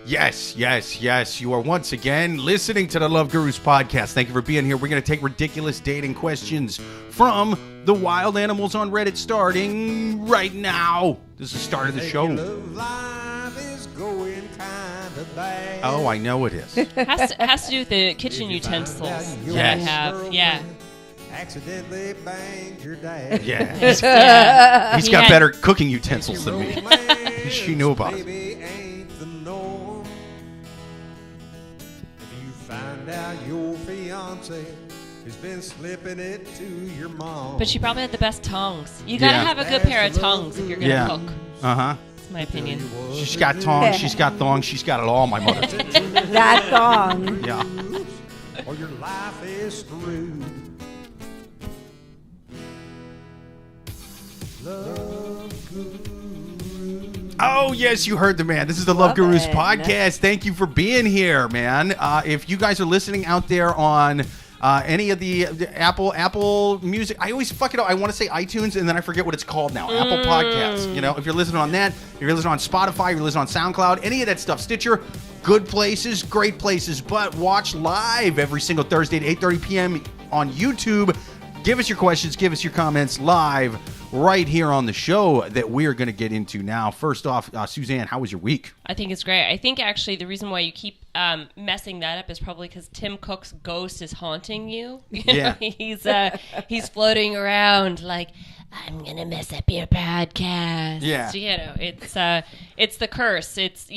Yes. You are once again listening to the Love Gurus podcast. Thank you for being here. We're going to take ridiculous dating questions from the wild animals on Reddit starting right now. This is the start of the show. Oh, I know it is. has to do with the kitchen utensils that I have. Yeah. Accidentally banged your dad. Yeah. He's got better cooking utensils than me. She knew about it. Ain't the norm. If you find out your fiance has been slipping it to your mom. But she probably had the best tongs. You gotta have a good pair of tongs if you're gonna cook. Uh-huh. That's my opinion. She's got tongs, she's got thongs, she's got it all, my mother. That thong. Yeah. Or your life is screwed. Love Guru. Oh, yes, you heard the man. This is the Love Gurus it. podcast. Thank you for being here, man. If you guys are listening out there on any of the Apple Music, I always fuck it up. I want to say iTunes, and then I forget what it's called now. Apple Podcasts. You know, if you're listening on that, if you're listening on Spotify, you're listening on SoundCloud, any of that stuff, Stitcher, good places, great places. But watch live every single Thursday at 8:30 p.m. on YouTube. Give us your questions, give us your comments live right here on the show that we are going to get into now. First off, Suzanne, how was your week? I think it's great. I think actually the reason why you keep messing that up is probably because Tim Cook's ghost is haunting you. Yeah. He's floating around like, I'm gonna mess up your podcast. Yeah. You know, it's the curse. It's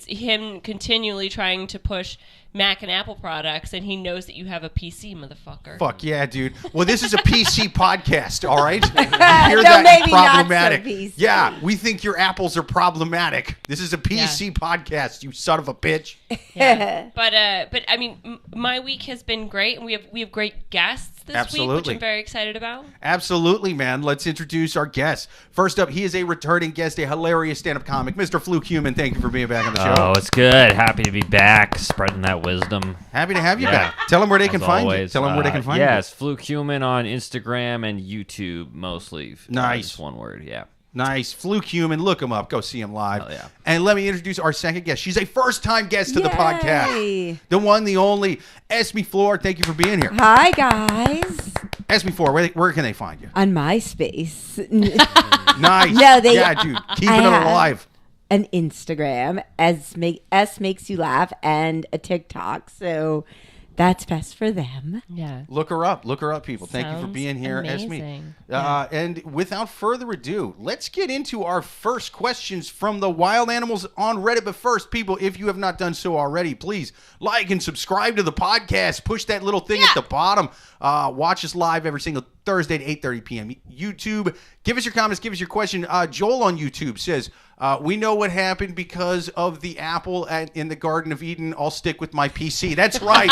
him continually trying to push Mac and Apple products, and he knows that you have a PC, motherfucker. Fuck yeah, dude. Well, this is a PC podcast, all right? You hear No, that? maybe not so problematic. PC. Yeah, we think your apples are problematic. This is a PC podcast, you son of a bitch. Yeah. But I mean, my week has been great, and we have great guests this week, which I'm very excited about. Absolutely, man. Let's introduce our guest. First up, he is a returning guest, a hilarious stand-up comic, Mr. Fluke Human. Thank you for being back on the show. Oh, it's good. Happy to be back, spreading that wisdom. Happy to have you back. Tell them where they can find you. Tell them where they can find you. Yes, Fluke Human on Instagram and YouTube mostly. Nice. Just one word, yeah. Nice. Fluke Human. Look him up. Go see him live. Hell yeah. And let me introduce our second guest. She's a first-time guest to the Yay. podcast. The one, the only, Esma Forr. Thank you for being here. Hi, guys. Esma Forr, where can they find you? On MySpace. Nice. No, yeah, dude. Keeping it alive. An Instagram, S Makes You Laugh, and a TikTok. So that's best for them. Yeah. Look her up. Look her up, people. Thank you for being here, amazing. Esme. And without further ado, let's get into our first questions from the wild animals on Reddit. But first, people, if you have not done so already, please like and subscribe to the podcast. Push that little thing at the bottom. Watch us live every single Thursday at 8:30 p.m. YouTube. Give us your comments. Give us your question. Joel on YouTube says, we know what happened because of the apple in the Garden of Eden. I'll stick with my PC. That's right.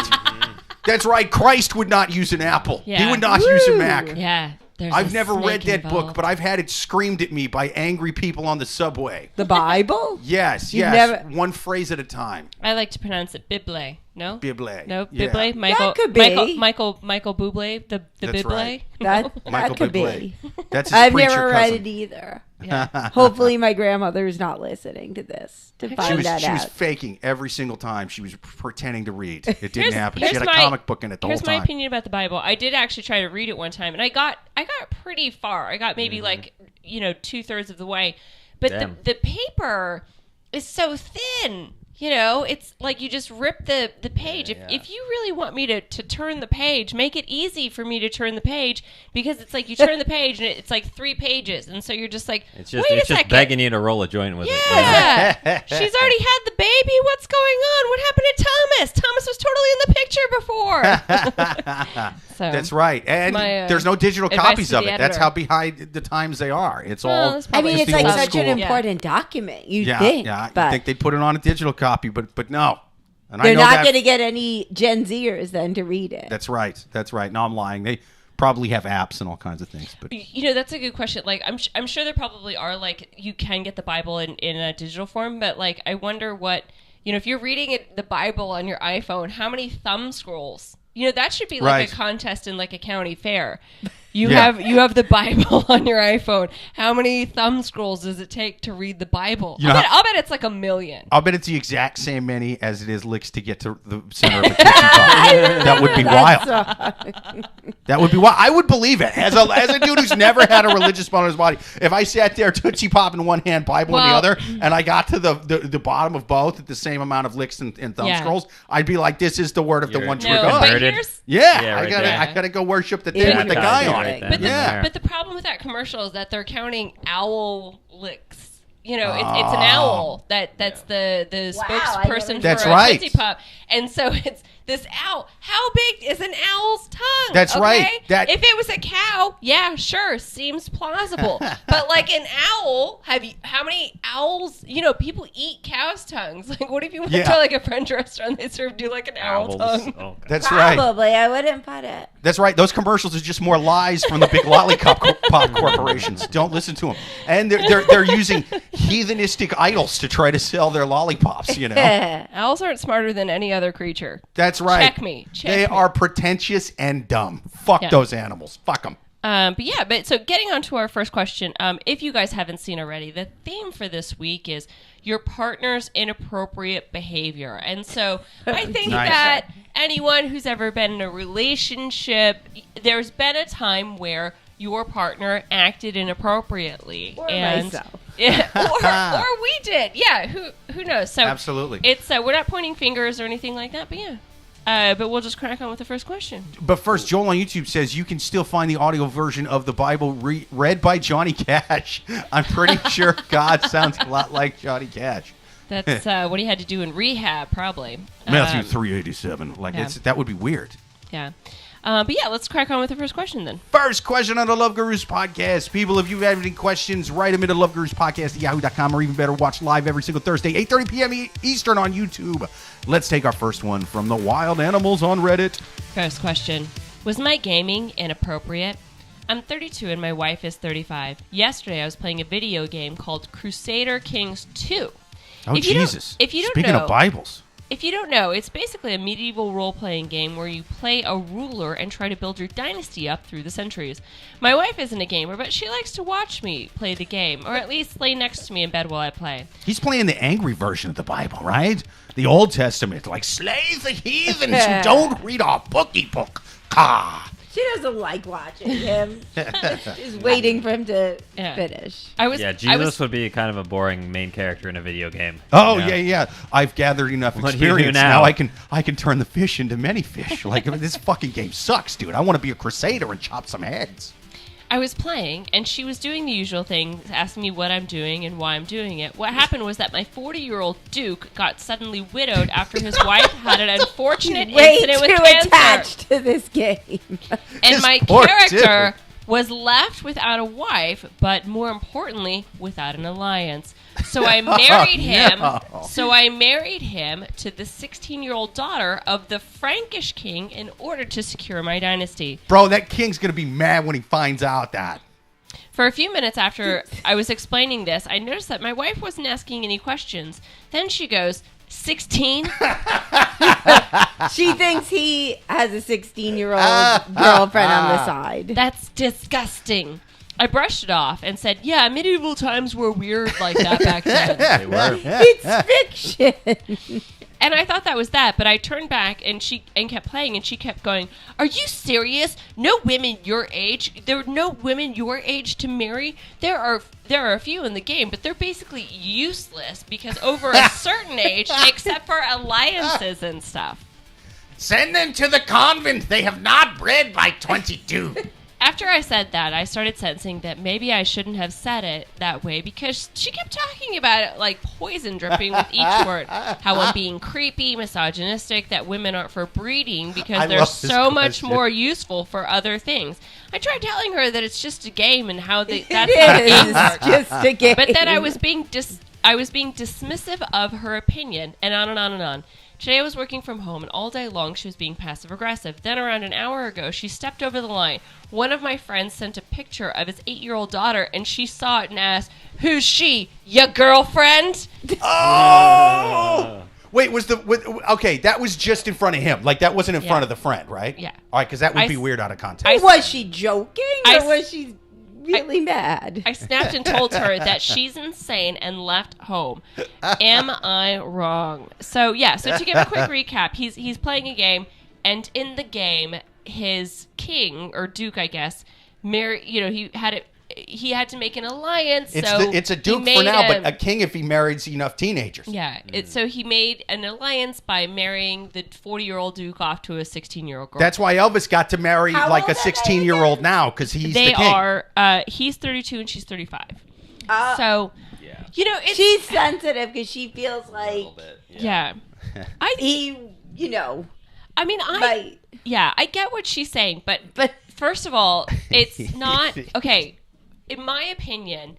That's right. Christ would not use an apple. Yeah. He would not use a Mac. Yeah. I've never read that book, but I've had it screamed at me by angry people on the subway. The Bible? Yes, You've yes. One phrase at a time. I like to pronounce it Bible. No? Bible. No, Yeah. Bible. Michael, That could be. Michael Bublé, the That's Bible. right. That Michael could Bublé. be. That's his I've preacher never read cousin. it either. Yeah. Hopefully my grandmother's not listening to this to find that She was out. faking every single time she was pretending to read. It didn't happen. She here's had a comic book in it the whole Here's my time. opinion about the Bible. I did actually try to read it one time, and I got pretty far. I got maybe like 2/3 of the way, but Damn. the paper is so thin. It's like you just rip the page. If you really want me to turn the page, make it easy for me to turn the page, because it's like you turn the page and it's like 3 pages, and so you're just like, It's wait just a second. begging you to roll a joint with it. Yeah. She's already had the baby. What's going on? What happened to Thomas? Thomas was totally in the picture before. So, That's right. And my, there's no digital advice copies to of the it. That's editor. how behind the times they are. It's Well, all. that's I probably mean, just it's the like old such an school. important document. You'd Yeah, think. yeah. But You think they'd put it on a digital copy, but no. And they're I know not that. going to get any Gen Zers then to read it. That's right. That's right. No, I'm lying. They probably have apps and all kinds of things. But that's a good question. Like, I'm sure there probably are, like, you can get the Bible in a digital form, but, like, I wonder what, if you're reading the Bible on your iPhone, how many thumb scrolls? That should be like Right. a contest in like a county fair. You have the Bible on your iPhone. How many thumb scrolls does it take to read the Bible? I'll bet it's like 1 million. I'll bet it's the exact same many as it is licks to get to the center of a Tootsie Pop. That would be wild. That would be wild. I would believe it. As a dude who's never had a religious bone in his body, if I sat there, Tootsie Pop in one hand, Bible in the other, and I got to the bottom of both at the same amount of licks and thumb scrolls, I'd be like, this is the word of the one true God. I gotta go worship the thing with the guy on it. But the problem with that commercial is that they're counting owl licks. You know, it's an owl that's the spokesperson for a Tootsie Pop, and so it's this owl. How big is an owl's tongue? That's right. If it was a cow, yeah, sure, seems plausible. But like an owl, how many owls? You know, people eat cows' tongues. Like, what if you went to like a French restaurant? They served you like an owl tongue. Oh, that's right. Probably, I wouldn't put it. That's right. Those commercials are just more lies from the big lollipop pop corporations. Don't listen to them. And they're using heathenistic idols to try to sell their lollipops. You know, owls aren't smarter than any other creature. That's right. Check me. They are pretentious and dumb. Fuck those animals. Fuck them. But so getting on to our first question, if you guys haven't seen already, the theme for this week is your partner's inappropriate behavior. And so I think that anyone who's ever been in a relationship, there's been a time where your partner acted inappropriately. Or myself. Yeah, or we did. Yeah, who knows? So absolutely. It's we're not pointing fingers or anything like that, but yeah. But we'll just crack on with the first question. But first, Joel on YouTube says you can still find the audio version of the Bible read by Johnny Cash. I'm pretty sure God sounds a lot like Johnny Cash. That's what he had to do in rehab, probably. Matthew 3:87. That would be weird. Yeah. But yeah, let's crack on with the first question then. First question on the Love Gurus podcast. People, if you have any questions, write them into loveguruspodcast@yahoo.com, or even better, watch live every single Thursday, 8:30 p.m. Eastern on YouTube. Let's take our first one from the wild animals on Reddit. First question. Was my gaming inappropriate? I'm 32 and my wife is 35. Yesterday I was playing a video game called Crusader Kings 2. Oh, Jesus. If you don't Speaking know, of Bibles. If you don't know, it's basically a medieval role-playing game where you play a ruler and try to build your dynasty up through the centuries. My wife isn't a gamer, but she likes to watch me play the game, or at least lay next to me in bed while I play. He's playing the angry version of the Bible, right? The Old Testament, like, slay the heathens who don't read our bookie book. Ah. She doesn't like watching him. She's waiting for him to finish. Jesus would be kind of a boring main character in a video game. Oh, yeah. I've gathered enough experience. Now I can turn the fish into many fish. Like, this fucking game sucks, dude. I want to be a crusader and chop some heads. I was playing, and she was doing the usual thing, asking me what I'm doing and why I'm doing it. What happened was that my 40-year-old Duke got suddenly widowed after his wife had an unfortunate incident with cancer. Attached to this game. And my character was left without a wife, but more importantly, without an alliance. So I married him. So I married him to the 16-year-old daughter of the Frankish king in order to secure my dynasty. Bro, that king's gonna be mad when he finds out that. For a few minutes after I was explaining this, I noticed that my wife wasn't asking any questions. Then she goes, 16? She thinks he has a 16-year-old girlfriend on the side. That's disgusting. I brushed it off and said, yeah, medieval times were weird like that back then. They were. It's fiction. And I thought that was that, but I turned back and kept playing, and she kept going, are you serious? No women your age? There are no women your age to marry? There are a few in the game, but they're basically useless because over a certain age, except for alliances and stuff. Send them to the convent. They have not bred by 22. After I said that, I started sensing that maybe I shouldn't have said it that way because she kept talking about it like poison dripping with each word. How I'm being creepy, misogynistic, that women aren't for breeding because they're so much more useful for other things. I tried telling her that it's just a game and how that's how games work. Just a game. But then I was being dismissive of her opinion, and on and on and on. Today I was working from home, and all day long she was being passive-aggressive. Then around an hour ago, she stepped over the line. One of my friends sent a picture of his 8-year-old daughter, and she saw it and asked, who's she, your girlfriend? Oh! Wait, okay, that was just in front of him. Like, that wasn't in front of the friend, right? Yeah. All right, because that would be weird out of context. Was she joking or was she really mad? I snapped and told her that she's insane and left home. Am I wrong? So to give a quick recap, he's playing a game, and in the game, his king or duke, I guess, he had to make an alliance. It's a duke for now, but a king if he marries enough teenagers. Yeah. So he made an alliance by marrying the 40-year-old duke off to a 16-year-old girl. That's why Elvis got to marry How like a old are they 16-year-old now, because he's the king. He's 32 and she's 35. She's sensitive because she feels like A little bit. Yeah. I get what she's saying, but first of all, it's not okay. In my opinion,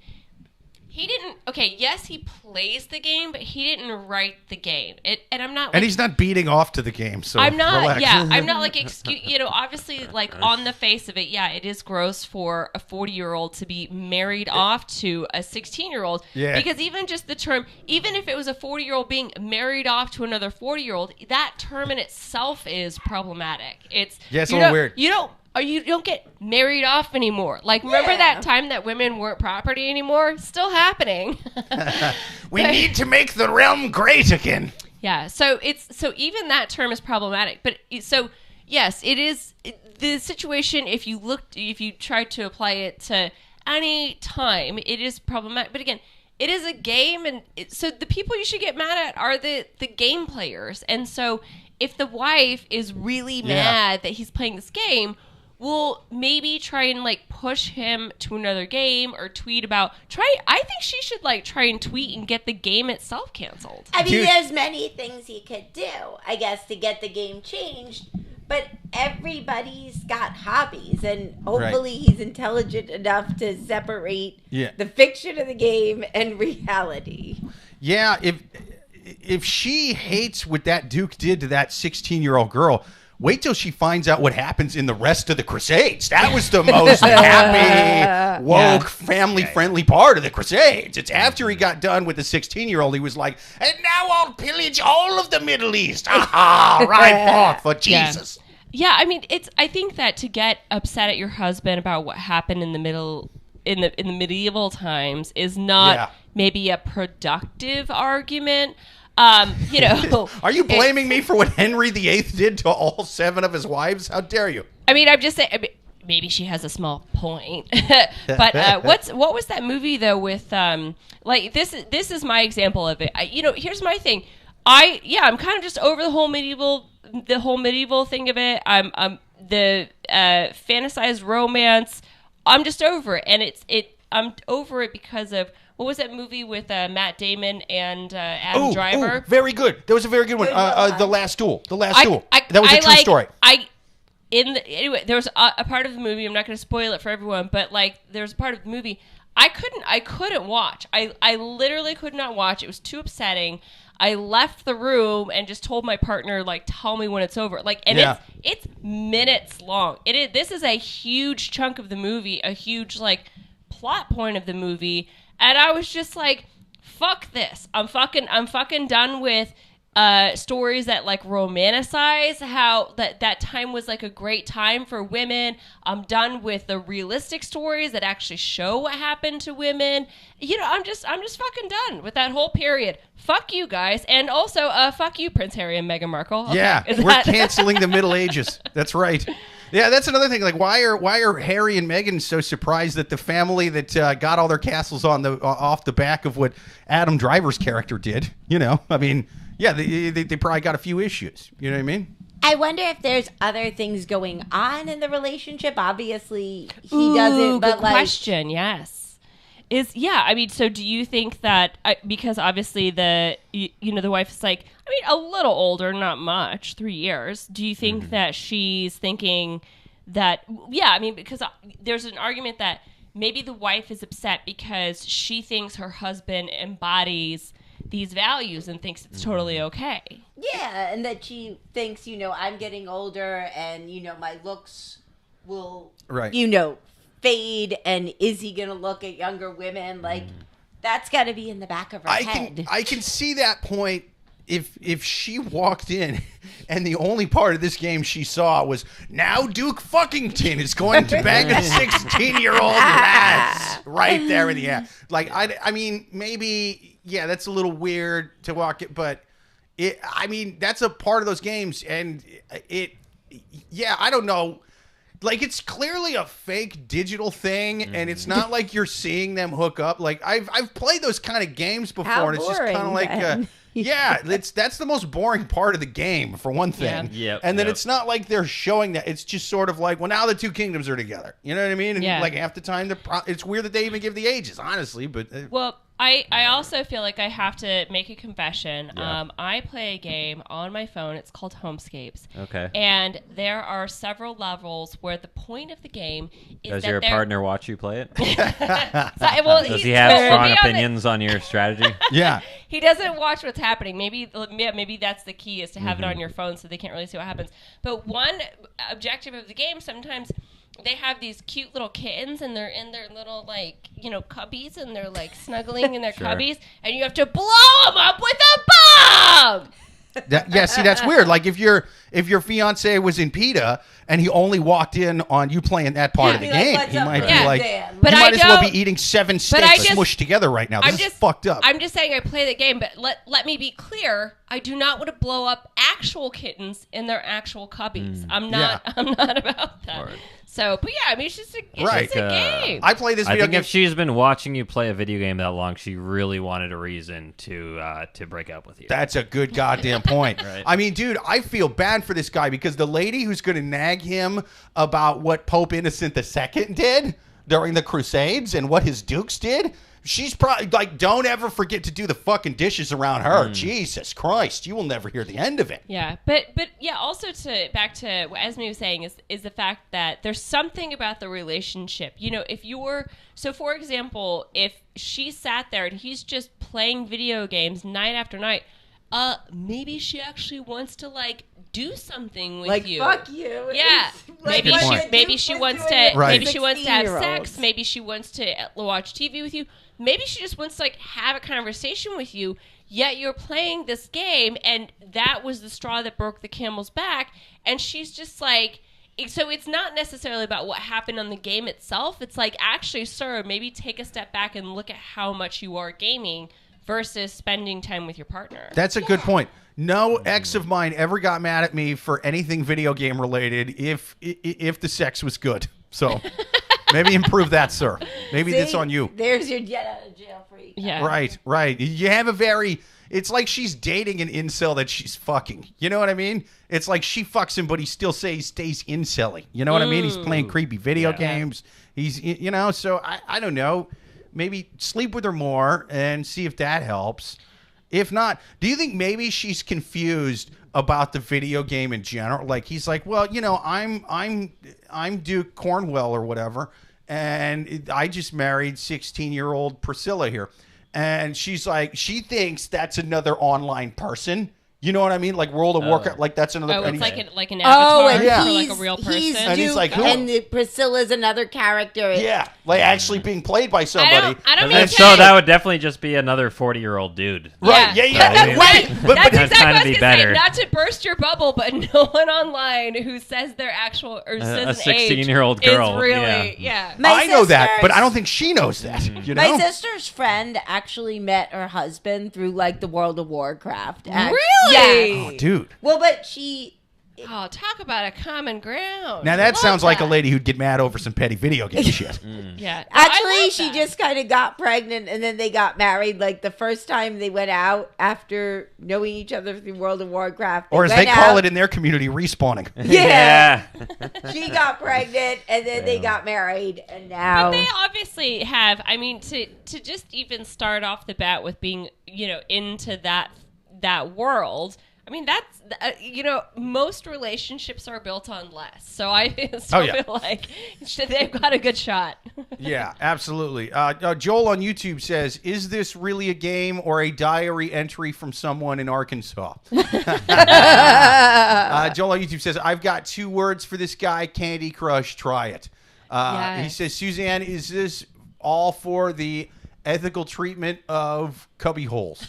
he didn't. Okay, yes, he plays the game, but he didn't write the game. And I'm not. And he's not beating off to the game, so I'm not. relax. Yeah, I'm not like excuse. Obviously, like on the face of it, yeah, it is gross for a 40-year-old to be married off to a 16-year-old. Yeah. Because even just the term, even if it was a 40-year-old being married off to another 40-year-old, that term in itself is problematic. It's a little weird. You don't get married off anymore. Like, remember that time that women weren't property anymore? Still happening. We need to make the realm great again. Yeah. So even that term is problematic. But so yes, it is the situation. If you try to apply it to any time, it is problematic. But again, it is a game, and so the people you should get mad at are the game players. And so if the wife is really mad that he's playing this game, we'll maybe try and like push him to another game or tweet about I think she should like try and tweet and get the game itself canceled. I mean, there's many things he could do, I guess, to get the game changed, but everybody's got hobbies, and hopefully he's intelligent enough to separate the fiction of the game and reality. Yeah, if she hates what that duke did to that 16-year-old girl, wait till she finds out what happens in the rest of the Crusades. That was the most happy, woke, family-friendly part of the Crusades. It's after he got done with the 16-year-old, he was like, and now I'll pillage all of the Middle East. Aha, right forth for Jesus. Yeah, I mean, I think that to get upset at your husband about what happened in the medieval times is not maybe a productive argument. Are you blaming me for what Henry VIII did to all 7 of his wives? How dare you? I mean, I'm just saying. Maybe she has a small point. But what was that movie though? With this is my example of it. Here's my thing. I'm kind of just over the whole medieval thing of it. I'm the fantasized romance. I'm just over it, and I'm over it because of. What was that movie with Matt Damon and Adam Driver? Very good. That was a very good one. The Last Duel. That was a true story. Anyway, there was a part of the movie. I'm not going to spoil it for everyone, but like there's a part of the movie I couldn't watch. I literally could not watch. It was too upsetting. I left the room and just told my partner, like, tell me when it's over. Like, and it's minutes long. This is a huge chunk of the movie, a huge like plot point of the movie. And I was just like, fuck this. I'm fucking done with stories that like romanticize how that time was like a great time for women. I'm done with the realistic stories that actually show what happened to women. I'm just fucking done with that whole period. Fuck you guys. And also fuck you, Prince Harry and Meghan Markle. Okay, we're canceling the Middle Ages. That's right. Yeah, that's another thing. Like, why are Harry and Meghan so surprised that the family that got all their castles off the back of what Adam Driver's character did? I mean, yeah, they probably got a few issues. You know what I mean? I wonder if there's other things going on in the relationship. Obviously, he doesn't. But good question. Yes. I mean, so do you think that because obviously the wife is like, I mean, a little older, not much, 3 years. Do you think that she's thinking that? Yeah, I mean, because there's an argument that maybe the wife is upset because she thinks her husband embodies these values and thinks it's totally okay. Yeah, and that she thinks, I'm getting older and, my looks will, fade, and is he going to look at younger women? Like, that's got to be in the back of her head. I can see that point if she walked in and the only part of this game she saw was now Duke Fuckington is going to bang a 16-year-old lass right there in the air. Like, I mean, maybe, yeah, that's a little weird to walk it, but I mean, that's a part of those games, and I don't know. Like, it's clearly a fake digital thing, and it's not like you're seeing them hook up. Like, I've played those kind of games before, How and it's just kind of like, that's the most boring part of the game, for one thing. Yeah. Yep, and then yep. it's not like they're showing that. It's just sort of like, well, now the two kingdoms are together. You know what I mean? And like half the time, it's weird that they even give the ages, honestly. But well, I also feel like I have to make a confession. Yeah. I play a game on my phone. It's called Homescapes. Okay. And there are several levels where the point of the game is Does that your partner watch you play it? Does he have strong opinions on your strategy? yeah. He doesn't watch what's happening. Maybe that's the key, is to have it on your phone so they can't really see what happens. But one objective of the game, sometimes they have these cute little kittens, and they're in their little, like, cubbies, and they're, like, snuggling in their cubbies, and you have to blow them up with a bomb! See, that's weird. Like, if your fiance was in PETA and he only walked in on you playing that part of the game, he might be like, but you I might as well be don't- eating 7 steaks smushed together right now. This is fucked up. I'm just saying I play the game, but let me be clear. I do not want to blow up actual kittens in their actual cubbies. I'm not about that. Word. So, but yeah, I mean, it's just a game. I play this I video think game. if she's been watching you play a video game that long, she really wanted a reason to break up with you. That's a good goddamn point. Right. I mean, dude, I feel bad for this guy because the lady who's going to nag him about what Pope Innocent II did during the Crusades and what his dukes did, she's probably like, don't ever forget to do the fucking dishes around her. Jesus Christ, you will never hear the end of it. Yeah, but yeah, also back to what Esme was saying is the fact that there's something about the relationship. So for example, if she sat there and he's just playing video games night after night, maybe she actually wants to, like, do something with you. Like, fuck you. Yeah. Maybe she wants to have sex. Maybe she wants to watch TV with you. Maybe she just wants to, like, have a conversation with you, yet you're playing this game, and that was the straw that broke the camel's back, and she's just like... So it's not necessarily about what happened on the game itself. It's like, actually, sir, maybe take a step back and look at how much you are gaming versus spending time with your partner. That's a good point. No ex of mine ever got mad at me for anything video game related if the sex was good. So maybe improve that, sir. Maybe that's on you. There's your get out of jail free. Yeah. Right. You have a very... It's like she's dating an incel that she's fucking. You know what I mean? It's like she fucks him, but he still stays incelly. You know what I mean? He's playing creepy video games. He's, so I don't know. Maybe sleep with her more and see if that helps. If not, do you think maybe she's confused about the video game in general? Like, he's like, well, I'm Duke Cornwell or whatever, and I just married 16-year-old Priscilla here. And she's like, she thinks that's another online person. You know what I mean? Like World of Warcraft, like that's another. Oh, it's like an avatar for like a real person. And he's like, who? And Priscilla's another character. Yeah, like actually being played by somebody. I don't and mean then, so that would definitely just be another 40-year-old dude. Right? Yeah. Right. But that's exactly trying to what I was be gonna better. say. Not to burst your bubble, but no one online who says their actual or says a an age 16-year-old girl. is really I know that, but I don't think she knows that. You know? My sister's friend actually met her husband through like the World of Warcraft. Really? Yeah. Oh, dude. Well, but she... Oh, talk about a common ground. Now that sounds like a lady who'd get mad over some petty video game shit. Yeah. No, Actually, she just kind of got pregnant and then they got married. Like the first time they went out after knowing each other through World of Warcraft. Or as they call it in their community, respawning. Yeah. She got pregnant and then they got married and now... But they obviously have, I mean, to just even start off the bat with being, into that world... I mean, that's, most relationships are built on less. So I still feel like they've got a good shot. Yeah, absolutely. Joel on YouTube says, is this really a game or a diary entry from someone in Arkansas? Joel on YouTube says, I've got 2 words for this guy, Candy Crush, try it. He says, Suzanne, is this all for the ethical treatment of cubby holes?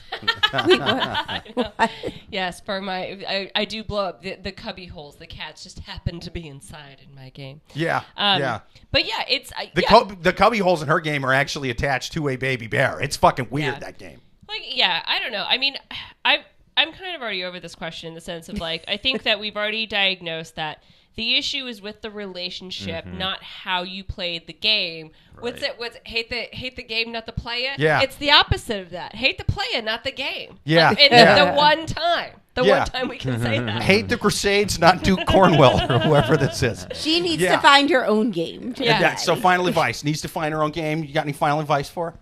Yes, for I do blow up the cubby holes. The cats just happen to be inside in my game. Yeah, But yeah, it's the cubby holes in her game are actually attached to a baby bear. It's fucking weird, that game. Like, yeah, I don't know. I mean, I'm kind of already over this question in the sense of, like, I think that we've already diagnosed that the issue is with the relationship, not how you played the game. Right. What's hate the game, not the player? Yeah. It's the opposite of that. Hate the player, not the game. Yeah. Like, the one time. One time we can say that. Hate the Crusades, not Duke Cornwell or whoever this is. She needs to find her own game. So final advice. Needs to find her own game. You got any final advice for her?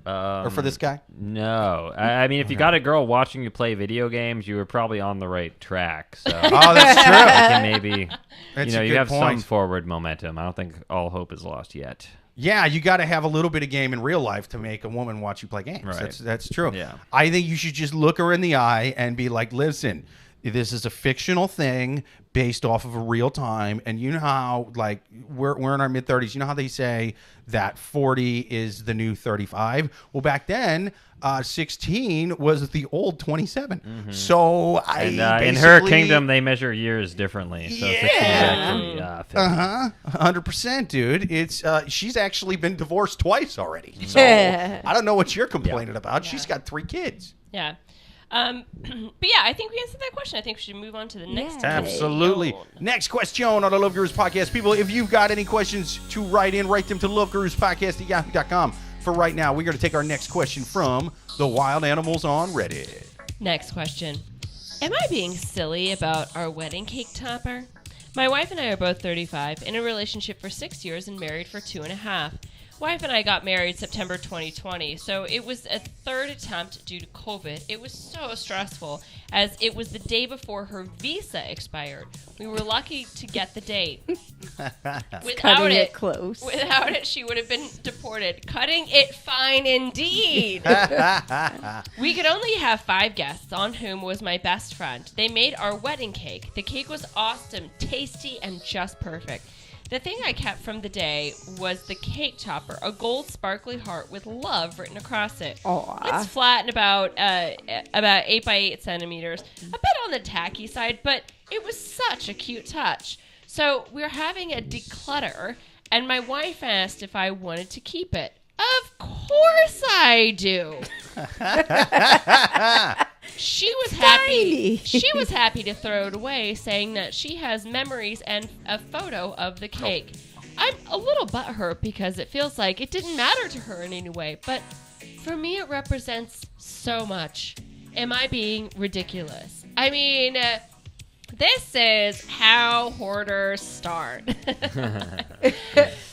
Or for this guy? No. I mean, if you got a girl watching you play video games, you were probably on the right track. So oh, that's true. Maybe you have some forward momentum. I don't think all hope is lost yet. Yeah, you got to have a little bit of game in real life to make a woman watch you play games. Right. That's true. Yeah. I think you should just look her in the eye and be like, listen, this is a fictional thing based off of a real time. And you know how, like, we're in our mid-30s. You know how they say that 40 is the new 35? Well, back then, 16 was the old 27. So in her kingdom, they measure years differently. So 16 is actually 100%, dude. It's she's actually been divorced twice already. So I don't know what you're complaining about. She's got 3 kids. Yeah. But yeah, I think we answered that question. I think we should move on to the next question. Absolutely. Next question on the Love Gurus Podcast. People, if you've got any questions to write them to loveguruspodcast@yahoo.com. For right now, we're going to take our next question from the wild animals on Reddit. Next question. Am I being silly about our wedding cake topper? My wife and I are both 35, in a relationship for 6 years and married for 2.5. Wife and I got married September 2020, so it was a third attempt due to COVID. It was so stressful, as it was the day before her visa expired. We were lucky to get the date. Cutting it close. Without it, she would have been deported. Cutting it fine indeed. We could only have 5 guests, on whom was my best friend. They made our wedding cake. The cake was awesome, tasty, and just perfect. The thing I kept from the day was the cake topper, a gold sparkly heart with love written across it. Aww. It's flat and about 8 by 8 centimeters, a bit on the tacky side, but it was such a cute touch. So we're having a declutter, and my wife asked if I wanted to keep it. Of course I do. She was happy. She was happy to throw it away, saying that she has memories and a photo of the cake. I'm a little butthurt because it feels like it didn't matter to her in any way, but for me it represents so much. Am I being ridiculous? I mean, this is how hoarders start.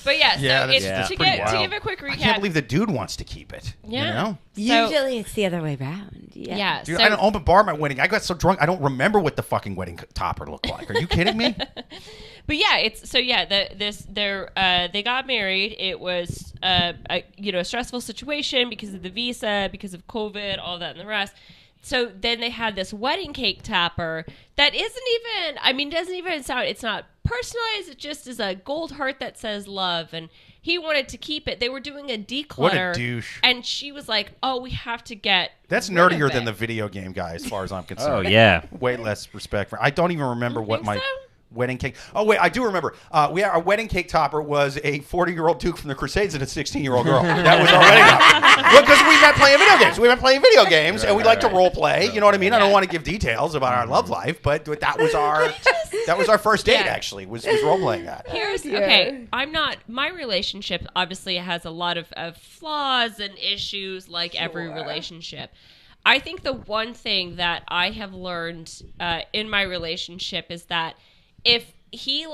But yeah, so to give a quick recap. I can't believe the dude wants to keep it. Yeah. You know? Usually it's the other way around. Yeah. Dude, I don't open bar at my wedding. I got so drunk I don't remember what the fucking wedding topper looked like. Are you kidding me? But yeah, they got married. It was a stressful situation because of the visa, because of COVID, all that and the rest. So then they had this wedding cake topper that doesn't even sound, it's not personalized. It just is a gold heart that says love. And he wanted to keep it. They were doing a declutter. What a douche. And she was like, oh, we have to get That's nerdier than the video game guy, as far as I'm concerned. Oh, yeah. Way less respect for I don't even remember what my... So? Wedding cake. Oh, wait, I do remember. Our wedding cake topper was a 40-year-old Duke from the Crusades and a 16-year-old girl. That was our wedding topper. Because we've been playing video games. We've been playing video games, and we like to role play. You know what I mean? I don't want to give details about our love life, but that was our first date, actually, was role playing that. My relationship obviously has a lot of flaws and issues like every relationship. I think the one thing that I have learned in my relationship is that if he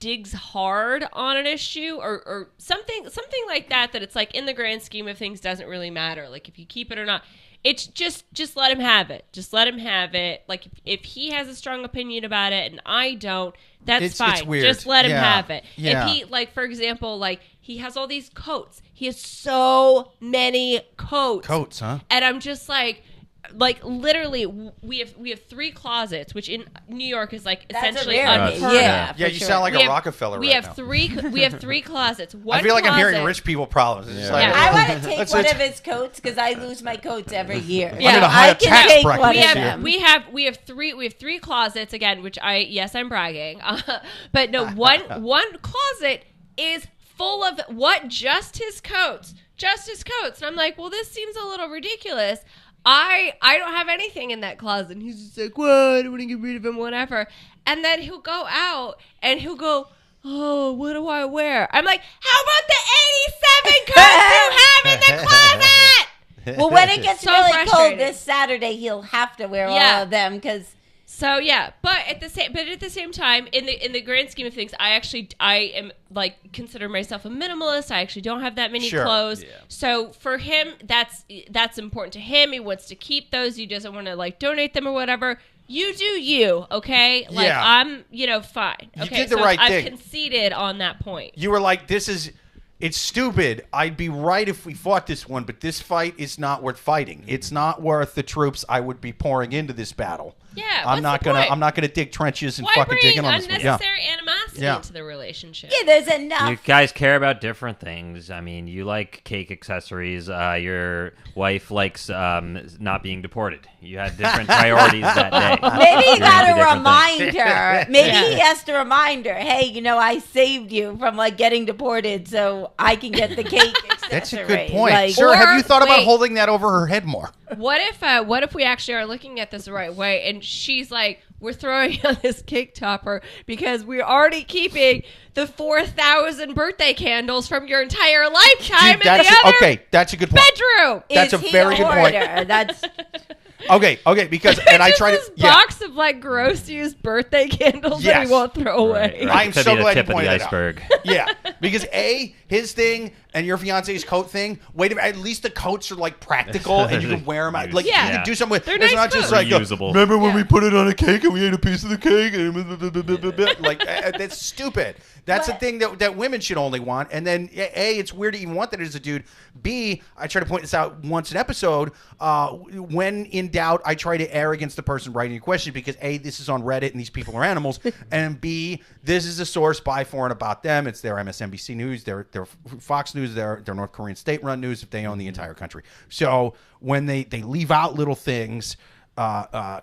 digs hard on an issue or something like that it's like in the grand scheme of things doesn't really matter. Like if you keep it or not, it's just let him have it. Just let him have it. Like if he has a strong opinion about it and I don't, that's fine. It's weird. Just let him have it. Yeah. If he for example, he has all these coats. He has so many coats. Coats, huh? And I'm just like, like literally, we have 3 closets, which in New York is like essentially That's unheard yeah, of. Yeah, you sound like a Rockefeller. We have 3 closets. One I feel like I'm hearing closet- rich people problems. It's just Yeah. like, I want to take Let's- one let's- of his coats because I lose my coats every year. Yeah. So I'm in a higher I can tax take bracket one we of this have, year. them. we have 3 closets again, which I'm bragging, but no, one closet is full of just his coats, and I'm like, well, this seems a little ridiculous. I don't have anything in that closet. And he's just like, well, I don't want to get rid of him, whatever. And then he'll go out and he'll go, oh, what do I wear? I'm like, how about the 87 coats you have in the closet? Well, when it gets So really frustrating. cold this Saturday, he'll have to wear Yeah. all of them because. So yeah, but at the same time, in the grand scheme of things, I am like consider myself a minimalist. I actually don't have that many Sure. clothes. Yeah. So for him, that's important to him. He wants to keep those. He doesn't want to like donate them or whatever. You do you, okay? Like Yeah. I'm, fine. You Okay, did the so right I've thing. conceded on that point. You were like, it's stupid. I'd be right if we fought this one, but this fight is not worth fighting. It's not worth the troops I would be pouring into this battle. Yeah, I'm not point? gonna dig trenches and Why fucking bring digging on this one. Yeah. unnecessary animosity Yeah. into the relationship? Yeah, there's enough. You guys care about different things. I mean, you like cake accessories. Your wife likes not being deported. You had different priorities that day. Maybe you You're got into to different remind things. her. Maybe Yeah. he has to remind her, hey, I saved you from like getting deported so I can get the cake accessory. That's a good point. Like, Sir, have Or- you thought about wait. holding that over her head more? What if we actually are looking at this the right way and she's like, we're throwing on this cake topper because we're already keeping the 4,000 birthday candles from your entire lifetime in the other That's a good point. bedroom. That's is a he very good point. hoarder? That's Okay, because and I Just try to this box of like gross used birthday candles that Yes. he won't throw away. Right, right. I'm Could so be the glad you tip of pointed the that out. iceberg. Yeah, because his thing and your fiance's coat thing. Wait a minute, at least the coats are like practical and you can wear them out. Like Yeah. you can do something with. They're It's nice not just coats. like Reusable. remember when Yeah. we put it on a cake and we ate a piece of the cake and like that's stupid. That's the thing that women should only want. And then A, it's weird to even want that as a dude. B, I try to point this out once an episode. When in doubt, I try to err against the person writing a question because A, this is on Reddit and these people are animals, and B, this is a source by, for, and about them. It's their MSNBC news, their Fox News, their North Korean state-run news if they own the entire country. So when they leave out little things, I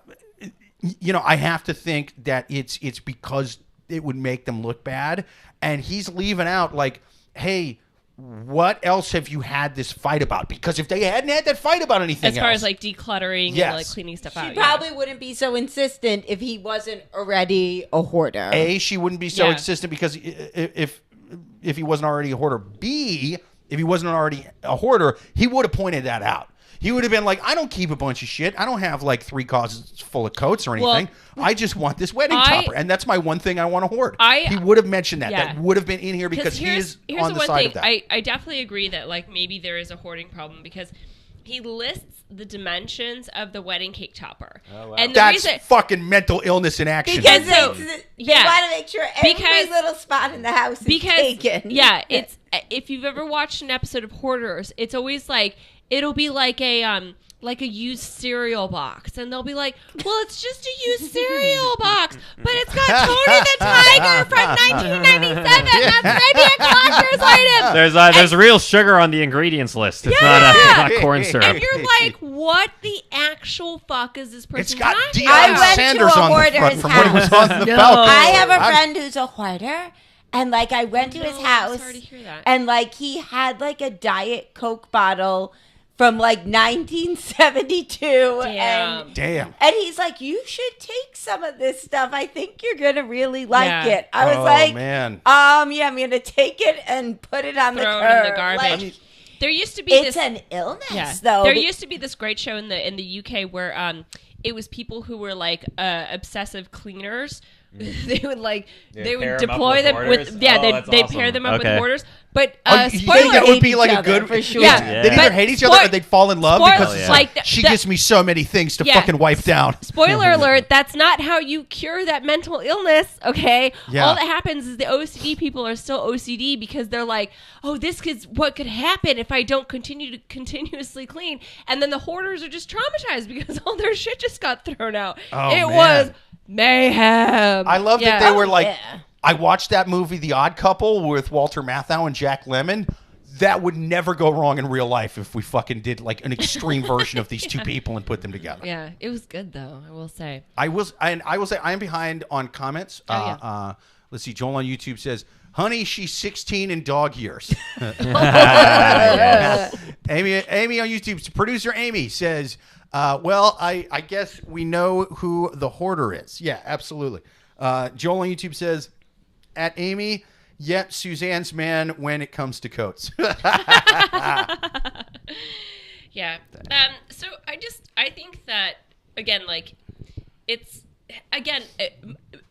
have to think that it's because it would make them look bad. And he's leaving out like, hey, what else have you had this fight about? Because if they hadn't had that fight about anything As far else, as like decluttering Yes. and like cleaning stuff out. she probably wouldn't be so insistent if he wasn't already a hoarder. A, she wouldn't be so Yeah. insistent because if he wasn't already a hoarder. B, if he wasn't already a hoarder, he would have pointed that out. He would have been like, I don't keep a bunch of shit. I don't have like 3 closets full of coats or anything. I just want this wedding topper. And that's my one thing I want to hoard. He would have mentioned that. Yeah. That would have been in here because he is on the side of that. I definitely agree that like maybe there is a hoarding problem because he lists the dimensions of the wedding cake topper. Oh, wow. And the That's reason fucking mental illness in action. Because So, they yeah. want to make sure every Because- little spot in the house is taken. Yeah, it's if you've ever watched an episode of Hoarders, it's always like it'll be like a used cereal box, and they'll be like, "Well, it's just a used cereal box, but it's got Tony the Tiger from 1997. That's maybe a collector's item." There's real sugar on the ingredients list. It's not corn syrup. And you're like, "What the actual fuck is this person It's got talking Deion I about?" went Sanders to a on the front hoarder's from when he was on the No. Falcons. I have a friend who's a hoarder, and like I went to his I'm house, sorry to hear that. and like he had like a Diet Coke bottle from like 1972, Damn. Damn. and he's like, "You should take some of this stuff. I think you're gonna really like Yeah. it." I was Oh, like, man. yeah, I'm gonna take it and put it on the Throw curb. it in the garbage. Like, There used to be it's this. an illness, Yeah. though. There used to be this great show in the UK where it was people who were like obsessive cleaners they would like Yeah, they pair would 'em up deploy with them hoarders? with yeah Oh, they that's they awesome. pair them up Okay. with hoarders. But you think spoiler that would be each like a other, good for sure. Yeah. They'd either hate each other or they'd fall in love Spoil- because it's yeah. like, like she the- gives me so many things to Yeah. fucking wipe down. Spoiler alert, that's not how you cure that mental illness, okay? Yeah. All that happens is the OCD people are still OCD because they're like, oh, this is what could happen if I don't continue to continuously clean. And then the hoarders are just traumatized because all their shit just got thrown out. Oh, it man. was mayhem. I love that Yeah. they were like, yeah. I watched that movie, The Odd Couple, with Walter Matthau and Jack Lemmon. That would never go wrong in real life if we fucking did like an extreme version of these two people and put them together. Yeah, it was good though, I will say. I will say I am behind on comments. yeah. Let's see. Joel on YouTube says, "Honey, she's 16 in dog years." Amy on YouTube, producer Amy says, "Well, I guess we know who the hoarder is." Yeah, absolutely. Joel on YouTube says, "At Amy, yet Suzanne's man when it comes to coats." Yeah. So I think that again, like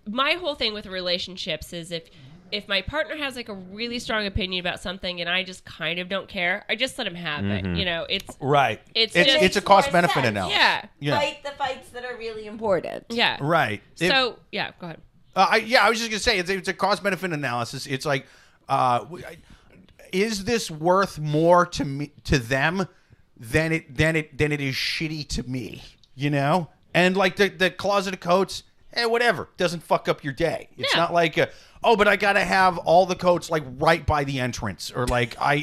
my whole thing with relationships is if my partner has like a really strong opinion about something and I just kind of don't care, I just let him have it. You know, it's Right. It's It's just- a cost more benefit sense. analysis. yeah. Yeah. Fight the fights that are really important. Yeah. Right. So yeah, go ahead. I was just gonna say it's a cost benefit analysis. It's like, is this worth more to them than it is shitty to me? You know, and like the closet of coats, whatever, doesn't fuck up your day. It's Yeah. not like but I gotta have all the coats like right by the entrance, or like I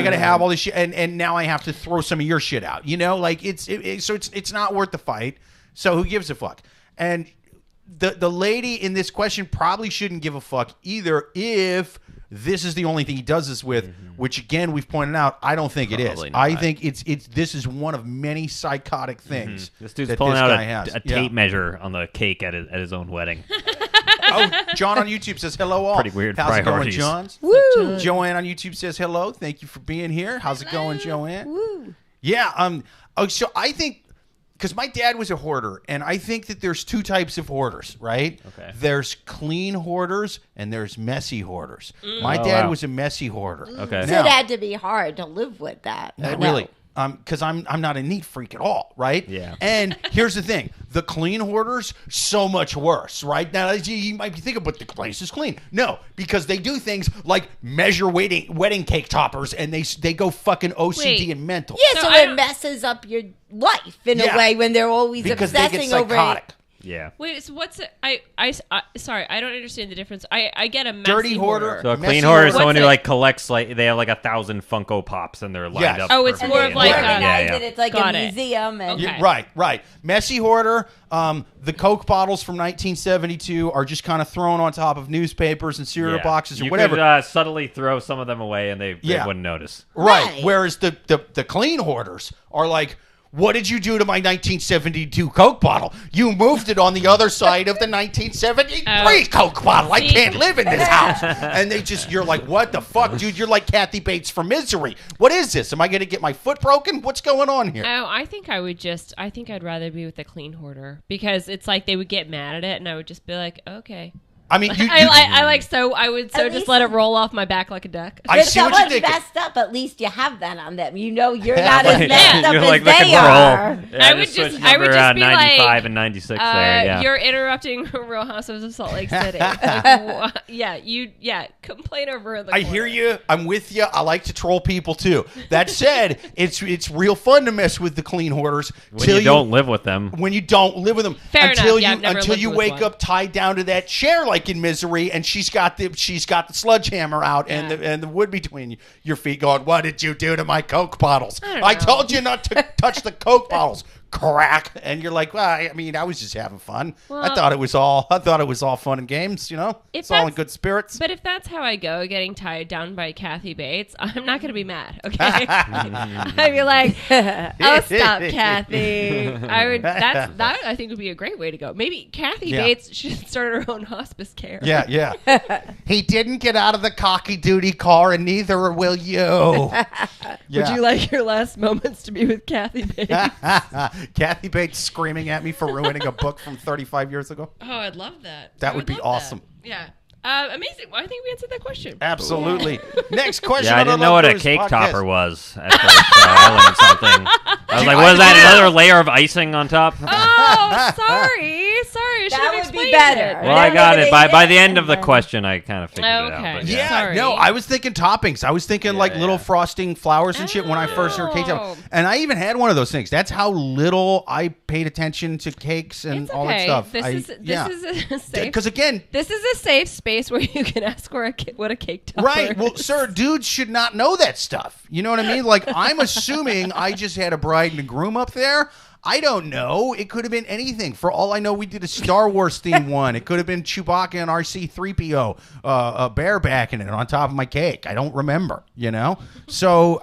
gotta have all this shit, and now I have to throw some of your shit out. You know, like it's not worth the fight. So who gives a fuck? And the lady in this question probably shouldn't give a fuck either if this is the only thing he does this with, which again we've pointed out, I don't think Probably it is. not. I think this is one of many psychotic things. This dude's that pulling this out guy a has. tape measure on the cake at his own wedding. Oh, John on YouTube says hello all. Pretty weird How's priorities. it going, John? Woo! Joanne on YouTube says hello. Thank you for being here. How's it going, Joanne? Woo! Yeah. So I think, because my dad was a hoarder, and I think that there's two types of hoarders, right? Okay. There's clean hoarders and there's messy hoarders. My Oh, dad wow. was a messy hoarder. Okay. So Now- it had to be hard to live with that. Not or no? really. Because I'm not a neat freak at all, right? Yeah. And here's the thing: the clean hoarders, so much worse, right? Now you might be thinking, but the place is clean. No, because they do things like measure wedding cake toppers, and they go fucking OCD Wait. and mental. Yeah, So so I it don't- messes up your life in Yeah. a way when they're always Because they obsessing get over psychotic. it. Yeah. Wait, so what's it? Sorry, I don't understand the difference. I get a messy Dirty hoarder. So a Messy clean hoarder is hoarder. someone who What's it? like collects they have like 1,000 Funko Pops and they're lined Yes. up. Oh, it's perfectly. more of like Organize yeah. it. It's like Got a it. museum. And Okay. Right. Messy hoarder. The Coke bottles from 1972 are just kind of thrown on top of newspapers and cereal Yeah. boxes or You whatever. could subtly throw some of them away and they Yeah. wouldn't notice. Right. Right. Whereas the clean hoarders are like, what did you do to my 1972 Coke bottle? You moved it on the other side of the 1973 Coke bottle. I See? can't live in this house. And you're like, what the fuck, dude? You're like Kathy Bates from Misery. What is this? Am I going to get my foot broken? What's going on here? Oh, I think I'd rather be with the clean hoarder because it's like they would get mad at it, and I would just be like, okay. I mean, I would At just least- let it roll off my back like a duck. I If see what you're someone's thinking. messed up, at least you have that on them. You know you're not as Right. messed up You're as like looking they for a are. hole. Yeah, I would switch just number, be 95 like, and 96 there. Yeah. You're interrupting Real Housewives of Salt Lake City. Like, complain over the I corner. hear you. I'm with you. I like to troll people too. That said, it's real fun to mess with the clean hoarders when you don't live with them. when you don't live with them. Fair until enough. Yeah, I've never until lived you with wake one. up tied down to that chair like in Misery, and she's got the sledgehammer out Yeah. and the wood between your feet, going, "What did you do to my Coke bottles? I don't I know. told you not to touch the Coke bottles." Crack, and you're like, well, I mean, I was just having fun. I Well- thought it was all fun and games, you know. If It's all in that's- good spirits. But if that's how I go, getting tied down by Kathy Bates, I'm not going to be mad, okay? I'd be like, oh, stop, Kathy. That I think would be a great way to go. Maybe Kathy Yeah. Bates should start her own hospice care. Yeah. He didn't get out of the cocky duty car, and neither will you. Would you like your last moments to be with Kathy Bates? Kathy Bates screaming at me for ruining a book from 35 years ago. Oh, I'd love that. That would be awesome. That. Yeah. Amazing. Well, I think we answered that question. Absolutely. Next question. Yeah, I didn't know what a cake podcast. topper was at first, so I learned something. I was like, what is that, another layer of icing on top? Oh, sorry. I should have That would explained be better. it. Well, I got it. By the end of the question, I kind of figured it Okay. out. But Yeah, Sorry. no, I was thinking toppings. I was thinking like little frosting flowers and shit when I first heard cake topper. And I even had one of those things. That's how little I paid attention to cakes and It's all that okay. stuff. This is a safe. Because again, This is a safe space where you can ask what a cake topper right. Well, is. sir, dudes should not know that stuff. You know what I mean? Like, I'm assuming I just had a bride and a groom up there. I don't know. It could have been anything. For all I know, we did a Star Wars themed one. It could have been Chewbacca and RC-3PO barebacking it on top of my cake. I don't remember, you know? So,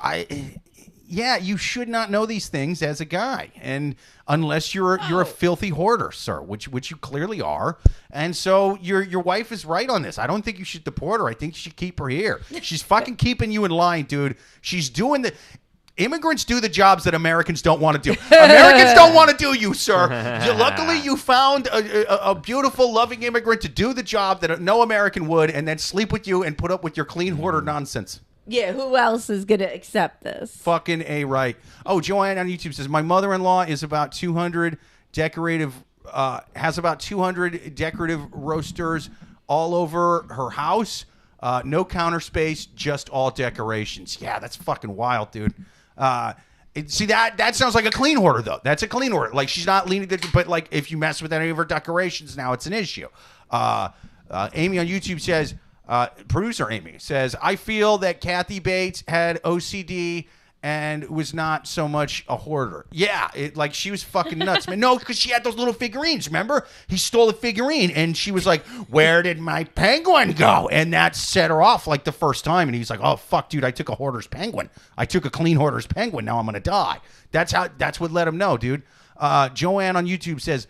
you should not know these things as a guy. And unless you're a filthy hoarder, sir, which you clearly are. And so your wife is right on this. I don't think you should deport her. I think you should keep her here. She's fucking keeping you in line, dude. She's doing the... Immigrants do the jobs that Americans don't want to do. Americans don't want to do you, sir. Luckily, you found a beautiful, loving immigrant to do the job that no American would, and then sleep with you and put up with your clean hoarder nonsense. Yeah, who else is going to accept this? Fucking A right. Oh, Joanne on YouTube says, my mother-in-law is about 200 has about 200 decorative roasters all over her house. No counter space, just all decorations. Yeah, that's fucking wild, dude. See, that sounds like a clean hoarder, though. That's a clean hoarder. Like, she's not leaning, but like, if you mess with any of her decorations, now it's an issue. Amy on YouTube says, producer Amy says, I feel that Kathy Bates had OCD and was not so much a hoarder. Yeah, like she was fucking nuts, man. No, because she had those little figurines, remember? He stole a figurine, and she was like, where did my penguin go? And that set her off like the first time, and he's like, oh, fuck, dude, I took a hoarder's penguin. I took a clean hoarder's penguin. Now I'm going to die. That's what let him know, dude. Joanne on YouTube says,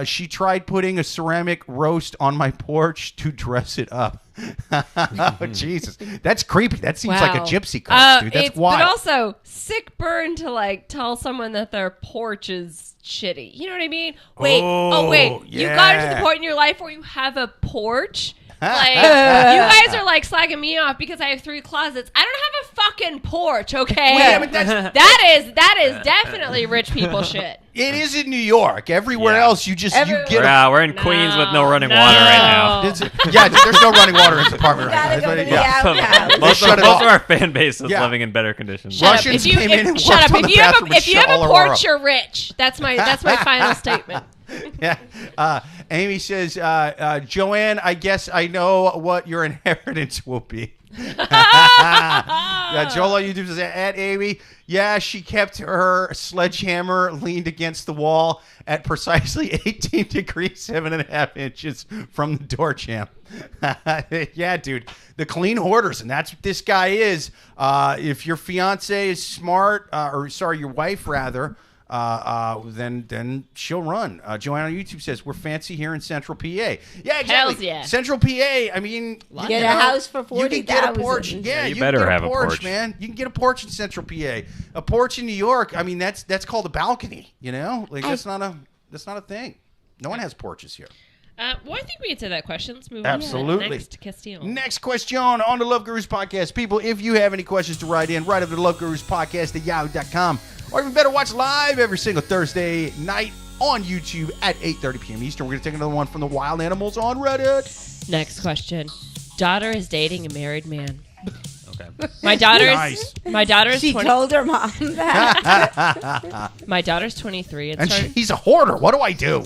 she tried putting a ceramic roast on my porch to dress it up. Oh, Jesus. That's creepy. That seems like a gypsy curse, dude. That's wild. But also, sick burn to like tell someone that their porch is shitty. You know what I mean? Wait. Yeah. You got to the point in your life where you have a porch? Like, you guys are like slagging me off because I have 3 closets. I don't have a fucking porch, okay? Yeah, but that is definitely rich people shit. It is in New York. Everywhere else, you get we're in Queens with no running water right now. There's no running water in this apartment right now. Gotta go to the outhouse. Most shut of it off. our fan base is Yeah. living in better conditions. Shut up. Russians came in and Shut worked up. on the bathroom and If you shut have all a our porch, up. you're rich. That's my final statement. Yeah. Amy says, Joanne, I guess I know what your inheritance will be. Joel on YouTube says, at Amy, yeah, she kept her sledgehammer leaned against the wall at precisely 18 degrees, 7.5 inches from the door jamb. Yeah, dude, the clean hoarders, and that's what this guy is. If your fiance is smart, your wife rather, then she'll run. Joanna on YouTube says, we're fancy here in Central PA. Yeah, exactly. Hells yeah. Central PA, I mean... Get a house for You can get a porch. $40,000. Yeah, you you better can get have a a porch, porch. man. You can get a porch in Central PA. A porch in New York, I mean, that's called a balcony, you know? Like, that's not a thing. No one has porches here. Well, I think we answered that question. Let's move Absolutely. on to next Castile. Next question on the Love Gurus Podcast. People, if you have any questions to write in, write up to loveguruspodcast@yahoo.com. Or even better, watch live every single Thursday night on YouTube at 8:30 p.m. Eastern. We're going to take another one from the wild animals on Reddit. Next question. Daughter is dating a married man. Okay. My daughter Nice. is She 20 told her mom that. My daughter's 23 And he's a hoarder. What do I do?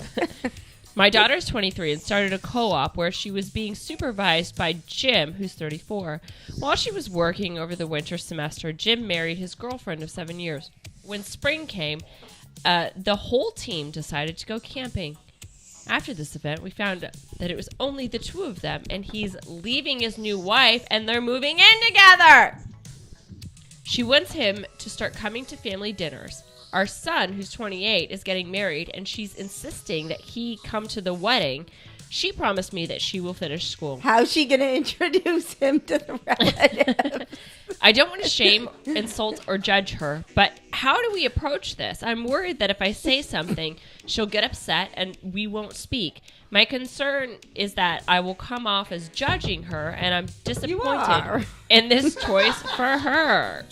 My daughter's 23 and started a co-op where she was being supervised by Jim, who's 34. While she was working over the winter semester, Jim married his girlfriend of 7 years. When spring came, the whole team decided to go camping. After this event, we found that it was only the 2 of them, and he's leaving his new wife, and they're moving in together. She wants him to start coming to family dinners. Our son, who's 28, is getting married, and she's insisting that he come to the wedding. She promised me that she will finish school. How's she going to introduce him to the relatives? I don't want to shame, insult, or judge her, but how do we approach this? I'm worried that if I say something, she'll get upset and we won't speak. My concern is that I will come off as judging her, and I'm disappointed in this choice for her.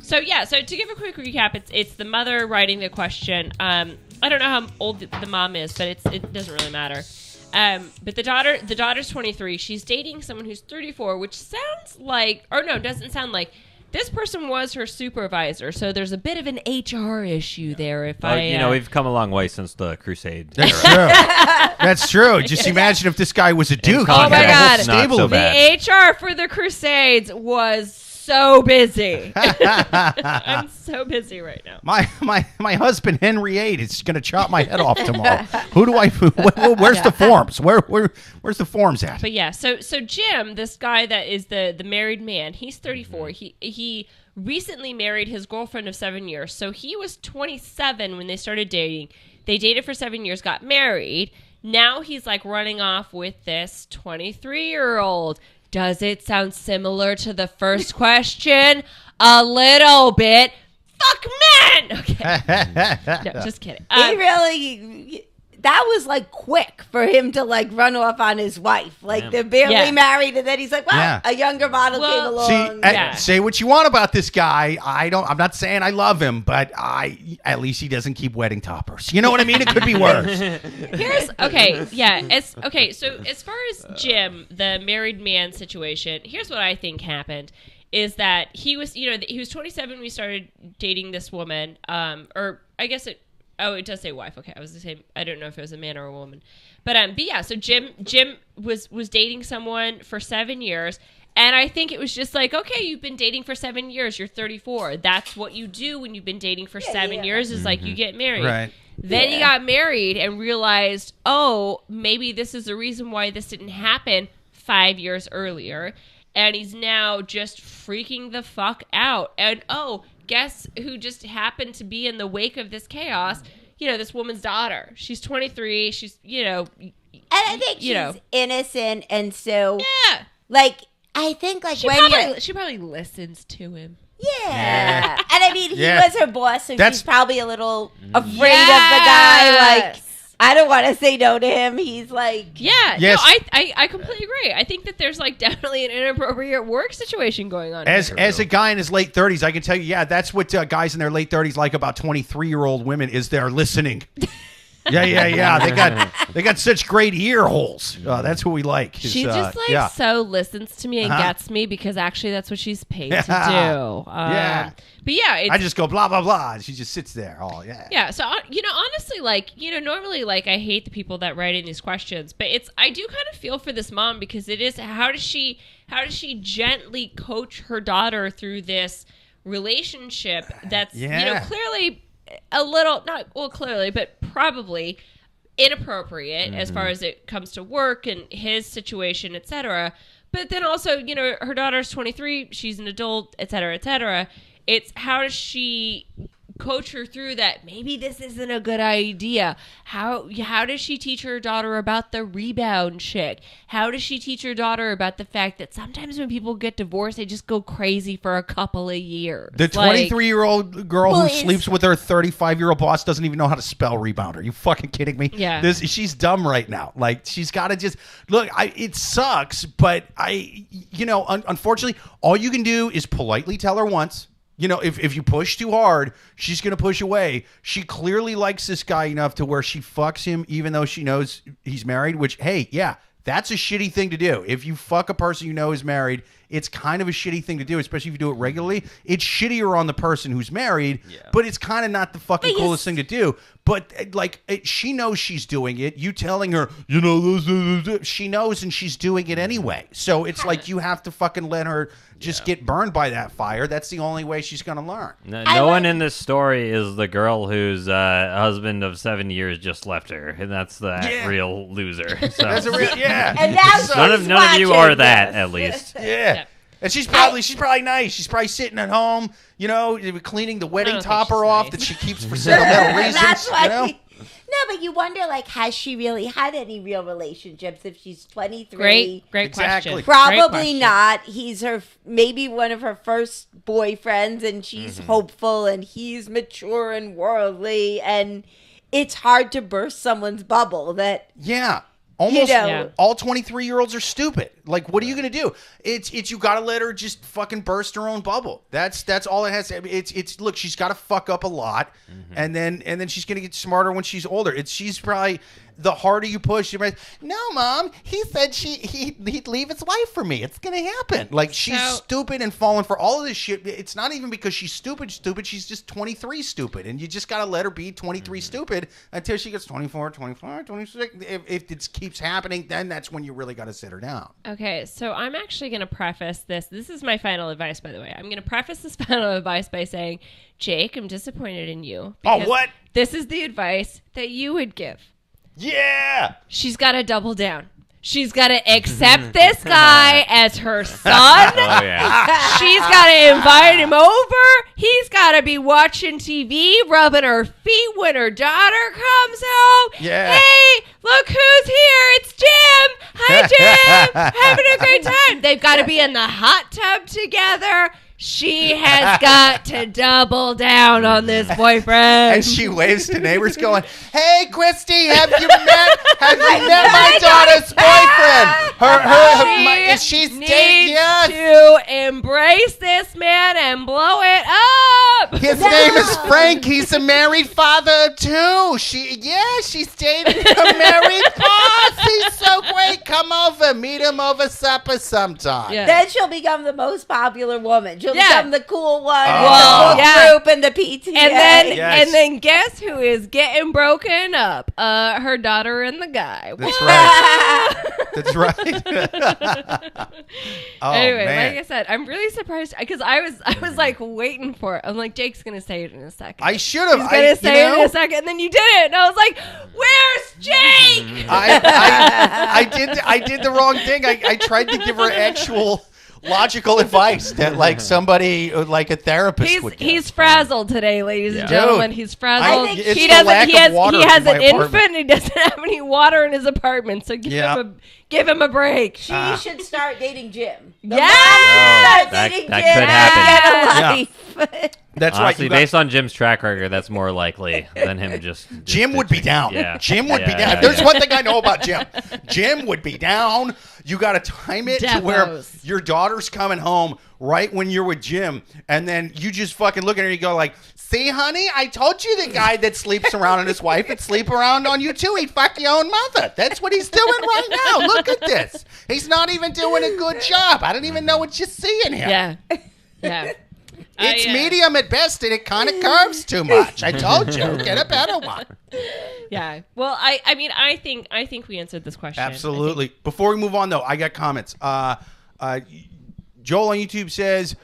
So to give a quick recap, it's the mother writing the question. I don't know how old the mom is, but it doesn't really matter. But the daughter's 23. She's dating someone who's 34, which sounds like, or no, doesn't sound like. This person was her supervisor, so there's a bit of an HR issue there. We've come a long way since the Crusade. That's true. That's true. Just imagine if this guy was a duke. Oh my God! So the HR for the Crusades was so busy. I'm so busy right now. My husband Henry VIII is going to chop my head off tomorrow. Where's the forms? Where's the forms at? But yeah, so Jim, this guy that is the married man, he's 34. He recently married his girlfriend of 7 years. So he was 27 when they started dating. They dated for 7 years, got married. Now he's like running off with this 23-year-old. Does it sound similar to the first question? A little bit. Fuck men! Okay. No, just kidding. That was like quick for him to like run off on his wife. Like they're barely married, and then he's like, "Well, a younger model came along." See, say what you want about this guy. I'm not saying I love him, but at least he doesn't keep wedding toppers. You know what I mean? It could be worse. So as far as Jim, the married man situation, here's what I think happened. Is that he was 27 when we started dating this woman, or I guess it does say wife. Okay, I was the same. I don't know if it was a man or a woman, but yeah. So Jim was dating someone for 7 years, and I think it was just like, okay, you've been dating for 7 years. You're 34. That's what you do when you've been dating for 7 years. Is like you get married. Right. Then he got married and realized, oh, maybe this is the reason why this didn't happen 5 years earlier. And he's now just freaking the fuck out. And, guess who just happened to be in the wake of this chaos? This woman's daughter. She's 23. She's, And I think she's innocent. And so, yeah. Like, I think, like, she probably listens to him. Yeah. And I mean, he was her boss, so she's probably a little afraid of the guy. Like, I don't want to say no to him. He's like... Yeah. Yes. No, I completely agree. I think that there's like definitely an inappropriate work situation going on. As a guy in his late 30s, I can tell you, that's what guys in their late 30s like about 23-year-old women is they're listening. Yeah. They got such great ear holes. That's what we like. She just so listens to me and gets me because actually that's what she's paid to do. But yeah, I just go blah blah blah. And she just sits there. Oh yeah. Yeah. So honestly, normally, I hate the people that write in these questions, but I do kind of feel for this mom because it is how does she gently coach her daughter through this relationship that's clearly a little but probably inappropriate as far as it comes to work and his situation, etc. But then also, her daughter's 23, she's an adult, etc. It's how does she coach her through that? Maybe this isn't a good idea. How does she teach her daughter about the rebound chick? How does she teach her daughter about the fact that sometimes when people get divorced, they just go crazy for a couple of years? The 23-year-old girl who sleeps with her 35-year-old boss doesn't even know how to spell rebound. Are you fucking kidding me? Yeah. She's dumb right now. Like, she's got to just... Look, it sucks, but unfortunately, all you can do is politely tell her once. If you push too hard, she's going to push away. She clearly likes this guy enough to where she fucks him even though she knows he's married, which, hey, yeah, that's a shitty thing to do. If you fuck a person you know is married, it's kind of a shitty thing to do, especially if you do it regularly. It's shittier on the person who's married, but it's kind of not the fucking coolest thing to do. But, she knows she's doing it. You telling her, she knows and she's doing it anyway. So it's like you have to fucking let her just get burned by that fire. That's the only way she's going to learn. No one in this story is the girl whose husband of 7 years just left her, and that's the real loser. So. That's a real, And now none of you are that, at least. Yeah. And she's probably nice. She's probably sitting at home, cleaning the wedding topper off that she keeps for sentimental reasons. No, but you wonder, like, has she really had any real relationships if she's 23? Great Exactly. question. Probably Great question. not. He's maybe one of her first boyfriends, and she's hopeful, and he's mature and worldly, and it's hard to burst someone's bubble that... Yeah. Almost Yeah. all 23-year-olds are stupid. Like, what are you going to do? It's you got to let her just fucking burst her own bubble. That's all it has to. It's look, she's got to fuck up a lot, and then she's going to get smarter when she's older. She's probably the harder you push. You're like, no, Mom, he said he'd leave his wife for me. It's going to happen. Like, she's stupid and falling for all of this shit. It's not even because she's stupid. She's just 23 stupid, and you just got to let her be 23 stupid until she gets 24, 25, 26. If it keeps happening, then that's when you really got to sit her down. Okay, so I'm actually going to preface this. This is my final advice, by the way. I'm going to preface this final advice by saying, Jake, I'm disappointed in you. Oh, what? This is the advice that you would give. Yeah. She's got to double down. She's got to accept this guy as her son. Oh, yeah. She's got to invite him over. He's got to be watching TV, rubbing her feet when her daughter comes home. Yeah. Hey, look who's here. It's Jim. Hi, Jim. Having a great time. They've got to be in the hot tub together. She has got to double down on this boyfriend. And she waves to neighbors going, hey, Christy, have you met my daughter's boyfriend? Is she dating? Yes. To embrace this man and blow it up. His name is Frank. He's a married father, too. She's dating a married boss. He's so great. Come over. Meet him over supper sometime. Yeah. Then she'll become the most popular woman. She'll become the cool one, Oh. the book group, and the PTA. And then guess who is getting broken up? Her daughter and the guy. That's right. That's right. Oh, anyway, man. like I said, I'm really surprised because I was like waiting for it. I'm like, Jake's gonna say it in a second. I should have. He's gonna say it in a second, and then you did it, and I was like, "Where's Jake?" I did the wrong thing. I tried to give her actual logical advice that like somebody like a therapist would give. He's frazzled today, ladies and Dude, gentlemen. He's frazzled. it's He the doesn't. lack He of has. water He has in my an apartment. infant. He doesn't have any water in his apartment. So give him a break. She should start dating Jim. Yes! That Dating could Jim. happen. Get a life. That's Honestly, right. based on Jim's track record, that's more likely than him just Jim would be down. Yeah. Jim would be Yeah, down. yeah, If there's yeah. one thing I know about Jim. Jim would be down. You got to time it to where Defos. your daughter's coming home right when you're with Jim, and then you just fucking look at her and you go like, see, honey, I told you the guy that sleeps around on his wife would sleep around on you too. He'd fuck your own mother. That's what he's doing right now. Look at this. He's not even doing a good job. I don't even know what you see in him. Yeah. Yeah. It's medium at best, and it kind of curves too much. I told you, get a better one. Yeah. Well, I mean, I think we answered this question. Absolutely. Before we move on, though, I got comments. Joel on YouTube says,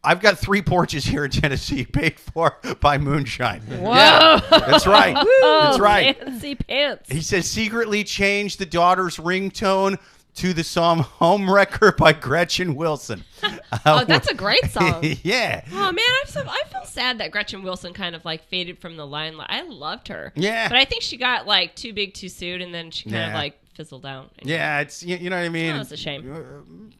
I've got 3 porches here in Tennessee paid for by moonshine. Whoa. Yeah, that's right. That's right. Fancy pants. He says, secretly changed the daughter's ringtone to the song Home Wrecker by Gretchen Wilson. Oh, that's a great song. Yeah. Oh man, I feel sad that Gretchen Wilson kind of like faded from the limelight. I loved her. Yeah. But I think she got like too big too soon, and then she kind of like fizzled out. Yeah, it's you know what I mean. Oh, it's a shame.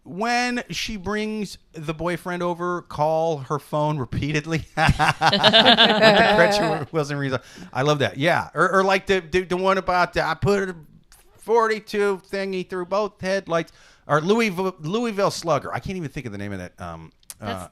When she brings the boyfriend over, call her phone repeatedly. Gretchen Wilson reason. I love that. Yeah, or like the one about I put a 42 thingy through both headlights. Or Louisville Slugger. I can't even think of the name of that. That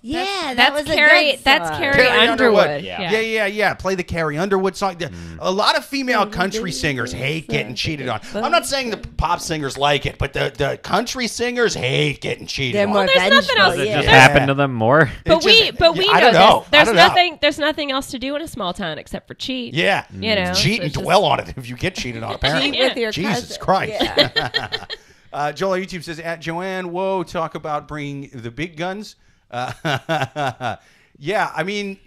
That's was Carrie. a good That's song. Carrie Underwood. Yeah. Play the Carrie Underwood song. A lot of female country singers hate getting cheated on. I'm not saying the pop singers like it, but the country singers hate getting cheated They're on. more there's nothing vengeful. else. Does it Yeah. just happen to them more? But we I know don't know. this. There's I don't know. There's nothing else to do in a small town except for cheat. Yeah. You know, Cheat so and it's just- dwell on it if you get cheated on, apparently. Cheat with your Jesus cousin. Christ. Yeah. Joel on YouTube says, at Joanne, whoa, talk about bringing the big guns. Yeah, I mean,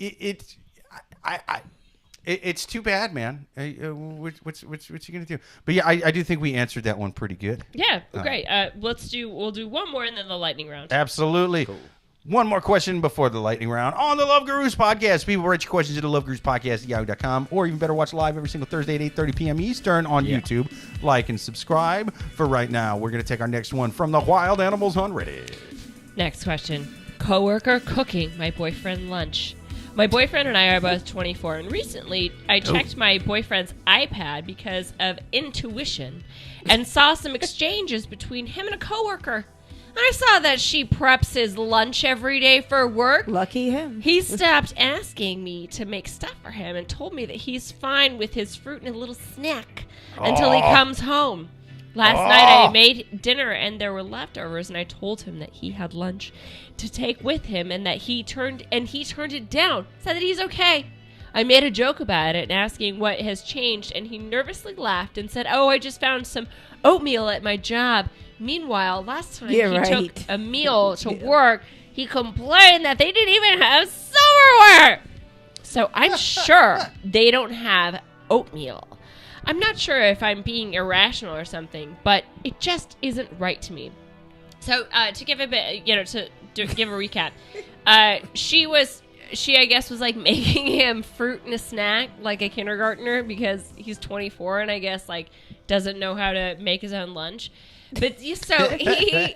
it's too bad, man. What's you gonna do? But yeah, I do think we answered that one pretty good. Yeah, great. We'll do one more and then the lightning round. Absolutely. Cool. One more question before the lightning round on the Love Gurus podcast. People write your questions at loveguruspodcast@yahoo.com, or you can better watch live every single Thursday at 8:30 p.m. Eastern on YouTube. Like and subscribe. For right now, we're going to take our next one from the Wild Animals on Reddit. Next question. Coworker cooking my boyfriend lunch. My boyfriend and I are both 24, and recently I checked my boyfriend's iPad because of intuition and saw some exchanges between him and a coworker. I saw that she preps his lunch every day for work. Lucky him. He stopped asking me to make stuff for him and told me that he's fine with his fruit and a little snack until he comes home. Last night I made dinner and there were leftovers, and I told him that he had lunch to take with him and that he turned it down. Said that he's okay. I made a joke about it and asking what has changed, and he nervously laughed and said, "Oh, I just found some oatmeal at my job." Meanwhile, last time he took a meal to work, he complained that they didn't even have silverware. So I'm sure they don't have oatmeal. I'm not sure if I'm being irrational or something, but it just isn't right to me. So to give a bit, to give a recap, she I guess was like making him fruit and a snack like a kindergartner because he's 24 and I guess like doesn't know how to make his own lunch. But he said, "Okay,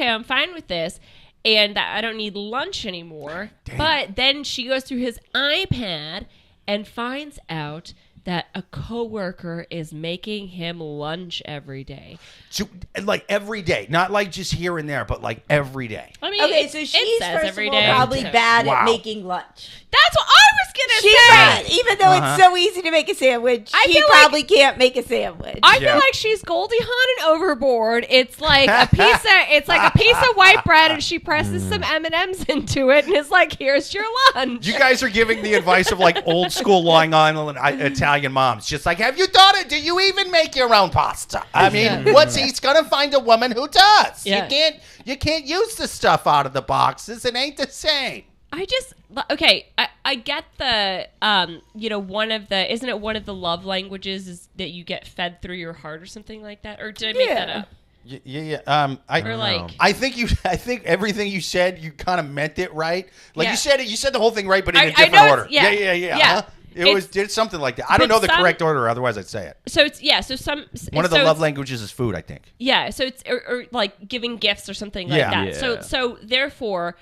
I'm fine with this, and that I don't need lunch anymore." Damn. But then she goes through his iPad and finds out that a coworker is making him lunch every day. So, like every day, not like just here and there, but like every day. I mean, okay, so she's first of all probably bad at making lunch. That's what I was gonna say. Even though it's so easy to make a sandwich, she probably can't make a sandwich. I feel like she's Goldie Hawn and Overboard. It's like a piece of white bread, and she presses some M&Ms into it, and it's like, "Here's your lunch." You guys are giving the advice of like old school Long Island Italian moms, just like, "Have you thought it? Do you even make your own pasta?" I mean, he's gonna find a woman who does. Yeah. You can't use the stuff out of the boxes. It ain't the same. I get the isn't it one of the love languages is that you get fed through your heart or something like that? Or did I make that up? Yeah. I think everything you said, you kind of meant it right. Like you said the whole thing right, but in a different order. Yeah. It's something like that. I don't know the correct order, otherwise I'd say it. So it's one of the love languages is food, I think. Yeah, so it's or like giving gifts or something like that. Yeah. So therefore,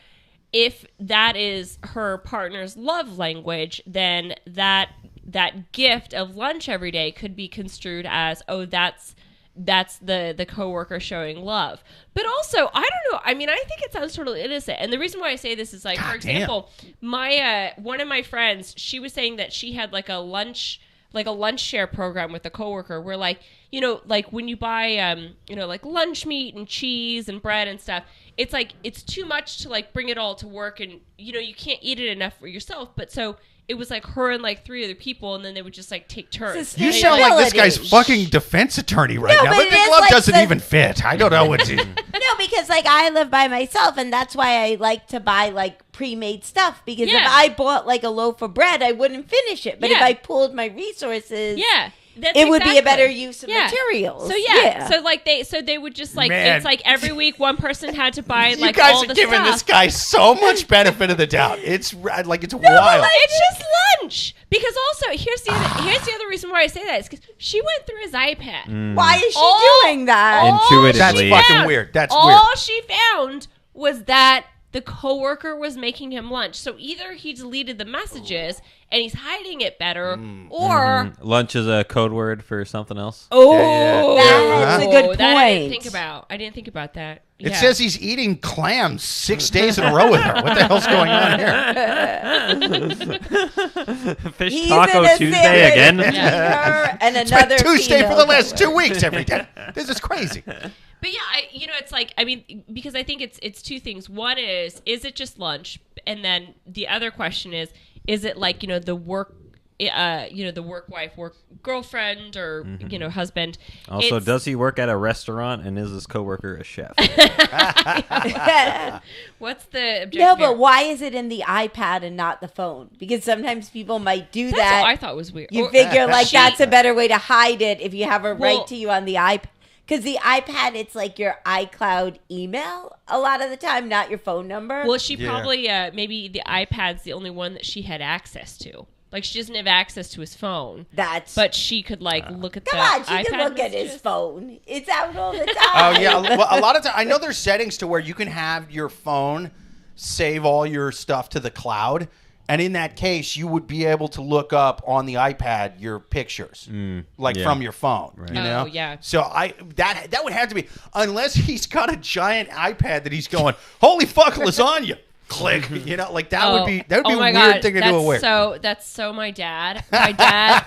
if that is her partner's love language, then that gift of lunch every day could be construed as, oh, that's the coworker showing love. But also, I don't know. I mean, I think it sounds totally innocent. And the reason why I say this is like, for example, my one of my friends, she was saying that she had like a lunch share program with a coworker where like when you buy like lunch meat and cheese and bread and stuff, it's like it's too much to like bring it all to work, and you can't eat it enough for yourself. But so it was like her and like 3 other people, and then they would just like take turns. You sound like this guy's fucking defense attorney right now. But the glove doesn't even fit. I don't know what to. No, because like I live by myself, and that's why I like to buy like pre-made stuff. Because if I bought like a loaf of bread, I wouldn't finish it. But if I pooled my resources, it would be a better use of materials. So so they would just like it's like every week one person had to buy like all the stuff. You guys are giving this guy so much benefit of the doubt. It's like it's wild. But it's just lunch. Because also here's the other reason why I say that is because she went through his iPad. Why is she doing that? Intuitively, that's fucking weird. All she found was that the coworker was making him lunch. So either he deleted the messages and he's hiding it better, or lunch is a code word for something else. That's a good point. That I didn't think about that. It says he's eating clams 6 days in a row with her. What the hell's going on here? Fish Taco Tuesday again? And another Tuesday for the last 2 weeks every day. This is crazy. But yeah, it's like, I mean, because I think it's 2 things. One is it just lunch? And then the other question is it like, the work, the work wife, work girlfriend, or, husband? Also, does he work at a restaurant, and is his coworker a chef? What's the objective? No, but why is it in the iPad and not the phone? Because sometimes people might do that. That's what I thought was weird. You figure like that's a better way to hide it if you have her write to you on the iPad. Because the iPad, it's like your iCloud email a lot of the time, not your phone number. Well, she probably, maybe the iPad's the only one that she had access to. Like, she doesn't have access to his phone. But she could, like, look at the iPad. Come on, she can look at his phone. It's out all the time. Oh, yeah. Well, a lot of times, I know there's settings to where you can have your phone save all your stuff to the cloud. And in that case, you would be able to look up on the iPad your pictures, from your phone. Right. You know? Oh, yeah. So that would have to be, unless he's got a giant iPad that he's going, holy fuck, lasagna. Click. You know, like that would be a weird thing to do away. That's so my dad. My dad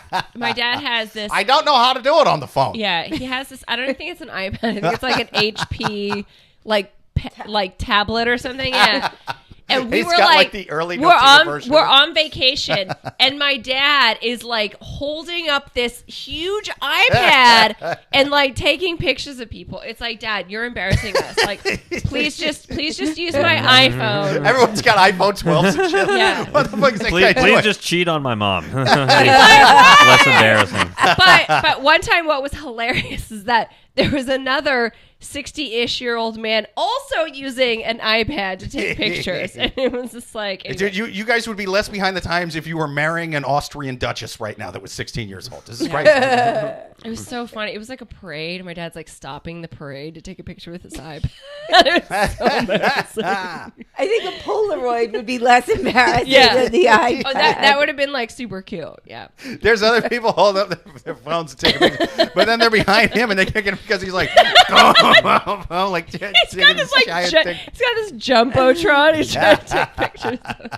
has this. I don't know how to do it on the phone. Yeah, he has this. I don't think it's an iPad. I think it's like an HP, like tablet or something. Yeah. And we were like the early we're on vacation, and my dad is like holding up this huge iPad and like taking pictures of people. It's like, Dad, you're embarrassing us. Like, please just use my iPhone. Everyone's got iPhone 12s and shit. Yeah. What the fuck is that guy Please doing? just cheat on my mom. Less embarrassing. But one time, what was hilarious is that there was another 60-ish-year-old man also using an iPad to take pictures. And it was just like... Anyway. Dude, you guys would be less behind the times if you were marrying an Austrian duchess right now that was 16 years old. This is crazy. It was so funny. It was like a parade. My dad's like stopping the parade to take a picture with his iPad. It was so embarrassing. I think a Polaroid would be less embarrassing than the iPad. Oh, that would have been like super cute. Yeah. There's other people hold up their phones to take a picture, but then they're behind him and they can't get him because he's like, like he's got this he's got this jumbotron. He's trying to take pictures of.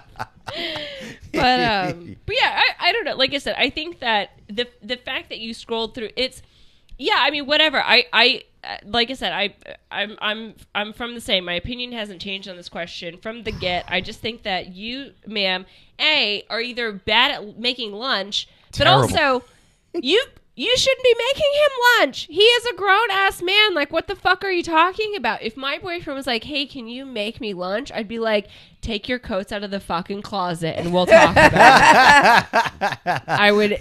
But yeah, I don't know. Like I said, I think that the fact that you scrolled through I mean, whatever. I like I said, I'm from the same. My opinion hasn't changed on this question from the get. I just think that you, ma'am, are either bad at making lunch, Terrible. but also you shouldn't be making him lunch. He is a grown-ass man. Like, what the fuck are you talking about? If my boyfriend was like, hey, can you make me lunch? I'd be like, take your coats out of the fucking closet and we'll talk about it. I would...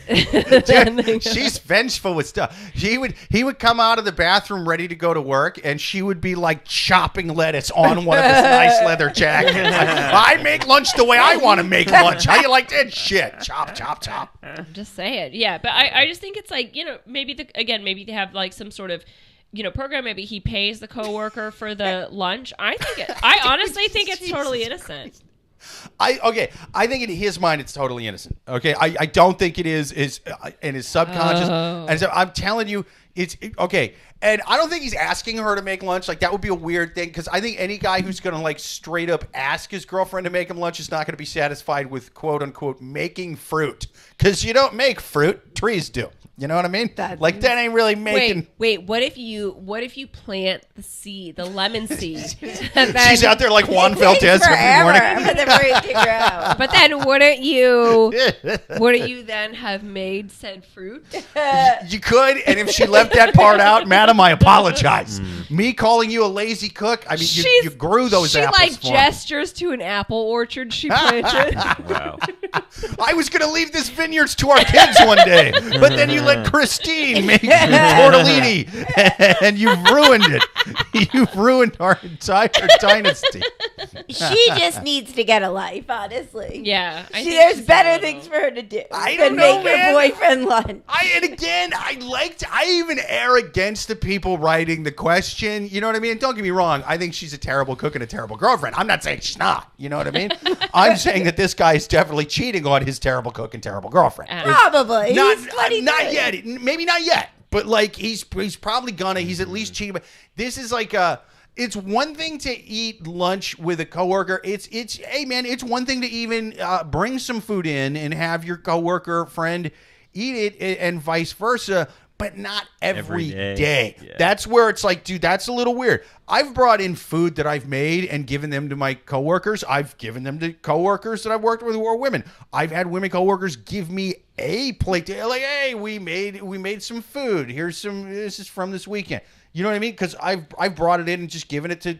Dude, she's vengeful with stuff. He would come out of the bathroom ready to go to work, and she would be, like, chopping lettuce on one of his nice leather jackets. Like, I make lunch the way I want to make lunch. How you like that shit? Chop, chop, chop. I'm just saying. Yeah, but I just think it's like, maybe they have like some sort of, program. Maybe he pays the coworker for the lunch. I honestly think it's totally innocent. I think in his mind it's totally innocent. Okay, I don't think it is in his subconscious. And so I'm telling you, it's okay. And I don't think he's asking her to make lunch. Like, that would be a weird thing, because I think any guy who's going to, like, straight up ask his girlfriend to make him lunch is not going to be satisfied with, quote unquote, making fruit. Because you don't make fruit, trees do. You know what I mean? That ain't really making. Wait. What if you plant the seed, the lemon seed? She's out there like Juan Valdez every morning. But then wouldn't you then have made said fruit? You could, and if she left that part out, madam, I apologize. Me calling you a lazy cook. I mean, you grew those apples. She gestures to an apple orchard she planted. Wow. I was going to leave this vineyards to our kids one day, but then you let Christine make tortellini, and you've ruined it. You've ruined our entire dynasty. She just needs to get a life, honestly. Yeah. There's better things for her to do than make her boyfriend lunch. I even err against the people writing the question. You know what I mean? Don't get me wrong. I think she's a terrible cook and a terrible girlfriend. I'm not saying she's not. You know what I mean? I'm saying that this guy is definitely cheating on his terrible cook and terrible girlfriend. Probably. Not yet. Maybe not yet. But like he's probably gonna. He's at least cheating. But this is like it's one thing to eat lunch with a coworker. It's hey man, it's one thing to even bring some food in and have your coworker friend eat it, and vice versa. But not every day. Yeah. That's where it's like, dude, that's a little weird. I've brought in food that I've made and given them to my coworkers. I've given them to coworkers that I've worked with who are women. I've had women coworkers give me a plate. Like, hey, we made some food. This is from this weekend. You know what I mean? Because I've brought it in and just given it to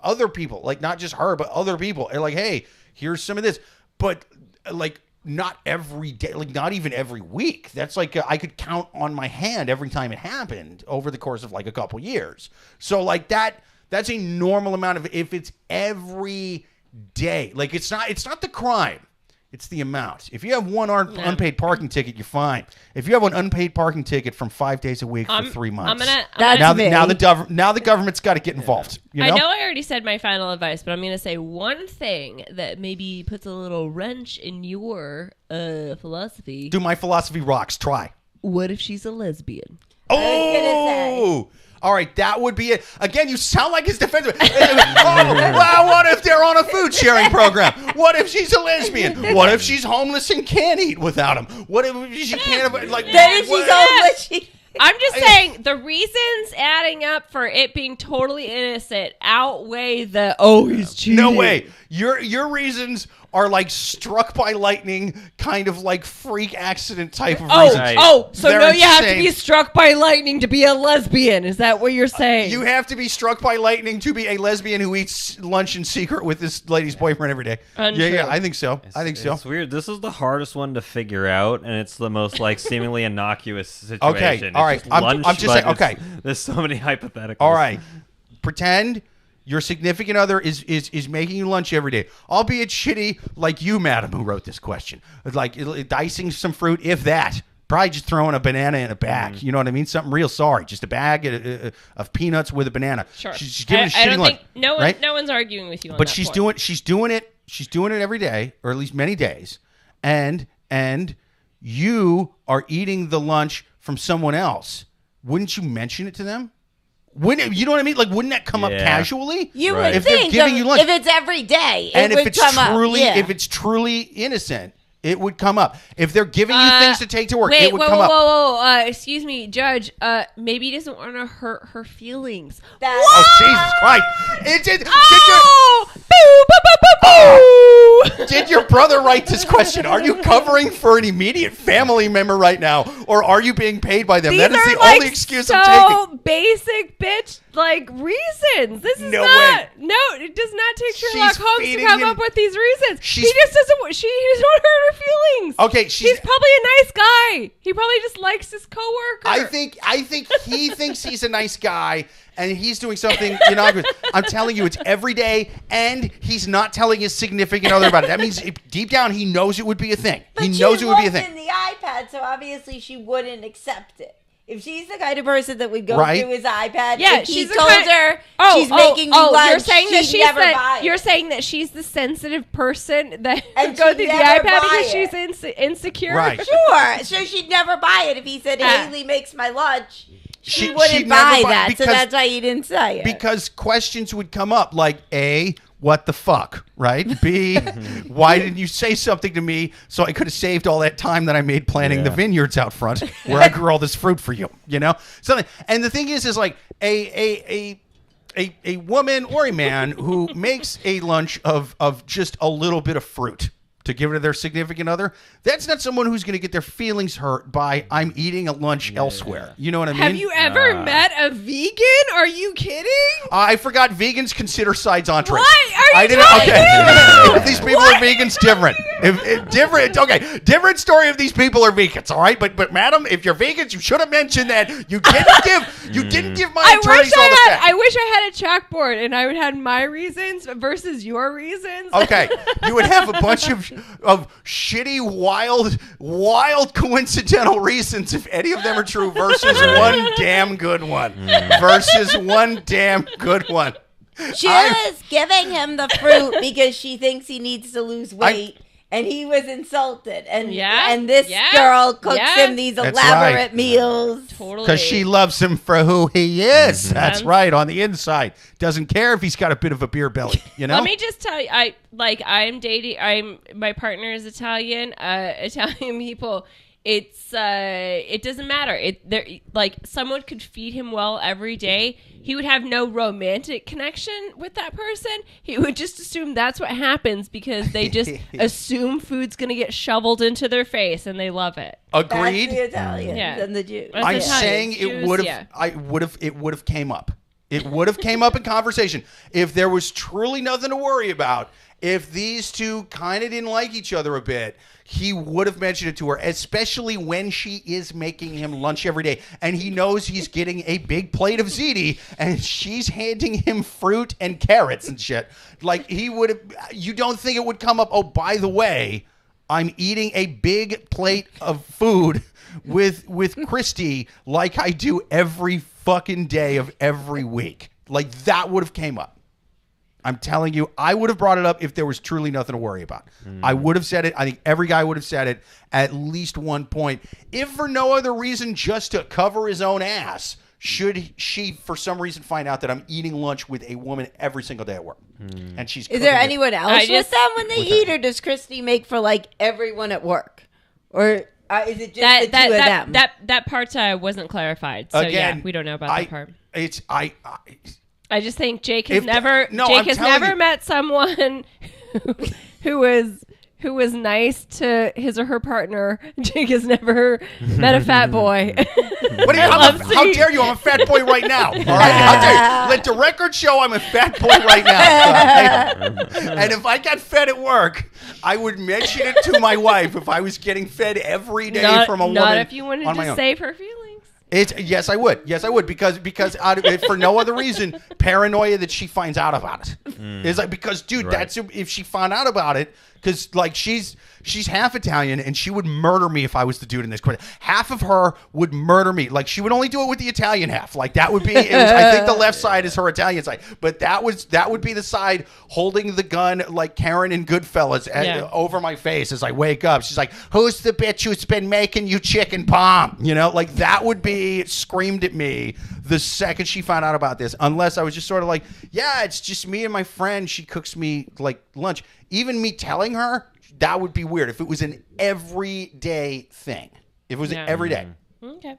other people. Like, not just her, but other people. And like, hey, here's some of this. But like, not every day, like not even every week. That's like I could count on my hand every time it happened over the course of like a couple years. So like that's a normal amount of, if it's every day, like it's not the crime. It's the amount. If you have one unpaid parking ticket, you're fine. If you have an unpaid parking ticket from 5 days a week for 3 months, now the government's got to get involved. You know? I know I already said my final advice, but I'm going to say one thing that maybe puts a little wrench in your philosophy. Do my philosophy rocks. Try. What if she's a lesbian? Oh! All right, that would be it. Again, you sound like his defense. Well, what if they're on a food sharing program? What if she's a lesbian? What if she's homeless and can't eat without him? What if she can't? Like, then if she's homeless, I'm just saying the reasons adding up for it being totally innocent outweigh the he's cheating. No way. Your reasons are like struck by lightning, kind of like freak accident type of reasons. So no, you have to be struck by lightning to be a lesbian. Is that what you're saying? You have to be struck by lightning to be a lesbian who eats lunch in secret with this lady's boyfriend every day. Untrue. Yeah, I think so. It's weird. This is the hardest one to figure out, and it's the most like seemingly innocuous situation. Okay, all right. I'm just saying. Okay, there's so many hypotheticals. All right, pretend your significant other is making you lunch every day, albeit shitty, like you, madam, who wrote this question. Like dicing some fruit, if that. Probably just throwing a banana in a bag. You know what I mean? Something real sorry. Just a bag of peanuts with a banana. Sure. She's giving a shitty lunch. Right? No one's arguing with you on but that she's point. doing it every day, or at least many days, and you are eating the lunch from someone else. Wouldn't you mention it to them? Wouldn't you know what I mean? Like, wouldn't that come up casually? You would if think they're giving you lunch, if it's every day, and it would come up. If it's truly innocent, it would come up. If they're giving you things to take to work, it would come up. Whoa. Excuse me, Judge. Maybe he doesn't want to hurt her feelings. Oh, Jesus Christ! Did your brother write this question? Are you covering for an immediate family member right now, or are you being paid by them? These that is the only excuse I'm taking. Basic bitch reasons. This is No not. way. No, it does not take Sherlock Holmes to feeding come him- up with these reasons. She's- He just doesn't. She doesn't want to hurt her feelings. Okay, he's probably a nice guy. He probably just likes his coworker. I think he thinks he's a nice guy, and he's doing something innocuous. I'm telling you, it's every day, and he's not telling his significant other about it. That means deep down he knows it would be a thing. He knows it would be a thing. in the iPad, so obviously she wouldn't accept it. If she's the kind of person that would go Right. through his iPad, Yeah, if he she's the told kind- her she's making me lunch, you're saying that she'd never buy it. You're saying that she's the sensitive person that And would go she'd through the never iPad buy because it. she's insecure. Right. Sure. So she'd never buy it if he said, Haley makes my lunch. She wouldn't she'd never buy buy- that, so because- that's why he didn't say it. Because questions would come up like A, what the fuck, right? B, why didn't you say something to me so I could have saved all that time that I made planting the vineyards out front where I grew all this fruit for you, you know? Something. And the thing is like a woman or a man who makes a lunch of just a little bit of fruit to give it to their significant other, that's not someone who's going to get their feelings hurt by I'm eating a lunch elsewhere. You know what I mean? Have you ever met a vegan? Are you kidding? I forgot vegans consider sides entrees. What are you I didn't. talking Okay, about? if these people are vegans, different. If different. Okay, different story. If these people are vegans, all right. But madam, if you're vegans, you should have mentioned that. You didn't give my attorneys all the facts. I wish I had a chalkboard and I would have my reasons versus your reasons. Okay, you would have a bunch of shitty, wild, coincidental reasons if any of them are true versus one damn good one. Versus one damn good one. She was giving him the fruit because she thinks he needs to lose weight. And he was insulted. And this girl cooks him these elaborate meals. Totally. Because she loves him for who he is. That's right, on the inside. Doesn't care if he's got a bit of a beer belly, you know? Let me just tell you, my partner is Italian. Italian people, it doesn't matter. Someone could feed him well every day. He would have no romantic connection with that person. He would just assume that's what happens because they just assume food's going to get shoveled into their face and they love it. Agreed. That's the Italians and the Jews. I'm saying it would have came up. It would have came up in conversation. If there was truly nothing to worry about, if these two kind of didn't like each other a bit, he would have mentioned it to her, especially when she is making him lunch every day. And he knows he's getting a big plate of ziti, and she's handing him fruit and carrots and shit. Like, he would have, you don't think it would come up, oh, by the way, I'm eating a big plate of food with Christy like I do every fucking day of every week. Like, that would have came up. I'm telling you, I would have brought it up if there was truly nothing to worry about. I would have said it. I think every guy would have said it at least one point. If for no other reason, just to cover his own ass, should she, for some reason, find out that I'm eating lunch with a woman every single day at work. And she's Is there anyone else with them when they eat, or does Christy make for, like, everyone at work? Or... is it just the two of them? That part wasn't clarified. So again, yeah, we don't know about that part. I just think Jake has never met someone who was nice to his or her partner. Jake has never met a fat boy. How dare you? I'm a fat boy right now. All right, how dare you? Let the record show I'm a fat boy right now. And if I got fed at work, I would mention it to my wife if I was getting fed every day from a woman. Not if you wanted to save her feelings. Yes, I would. Yes, I would, because for no other reason, paranoia that she finds out about it. It's like, because, dude, that's if she found out about it, because, like, she's half Italian, and she would murder me if I was the dude in this question. Half of her would murder me. Like, she would only do it with the Italian half. Like, that would be. I think the left side is her Italian side, but that would be the side holding the gun, like Karen in Goodfellas, over my face as I wake up. She's like, "Who's the bitch who's been making you chicken palm?" You know, like, that would be screamed at me the second she found out about this. Unless I was just sort of like, "Yeah, it's just me and my friend. She cooks me like lunch." Even me telling her, that would be weird if it was an everyday thing. If it was an everyday. Okay. All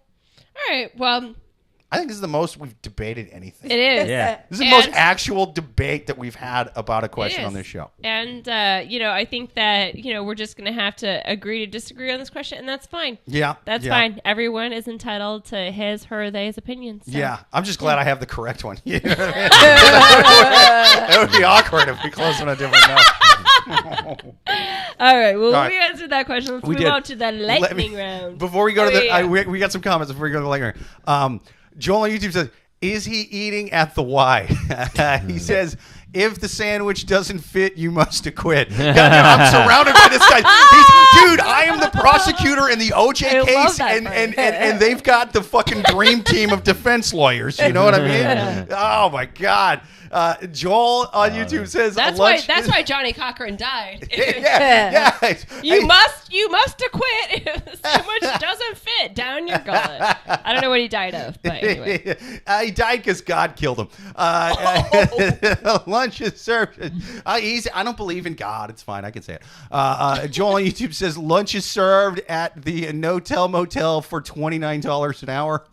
right. Well, I think this is the most we've debated anything. It is. Yeah. This is the most actual debate that we've had about a question on this show. And, I think that, we're just going to have to agree to disagree on this question, and that's fine. Yeah. That's fine. Everyone is entitled to his, her, they's opinions. So. Yeah. I'm just glad I have the correct one. You know what I mean? It would be awkward if we closed on a different note. All right. Well, we answered that question. Let's move on to the lightning round. Before we go to we got some comments before we go to the lightning round. Joel on YouTube says, "Is he eating at the Y?" He says, "If the sandwich doesn't fit, you must acquit." I'm surrounded by this guy. Dude, I am the prosecutor in the OJ case, and they've got the fucking dream team of defense lawyers. You know what I mean? Oh my God. Joel on YouTube says, "That's why Johnny Cochran died." You must acquit if the sandwich doesn't fit down your gullet. I don't know what he died of, but anyway, he died because God killed him. Lunch is served. I don't believe in God. It's fine. I can say it. Joel on YouTube says, "Lunch is served at the No-Tell Motel for $29 an hour."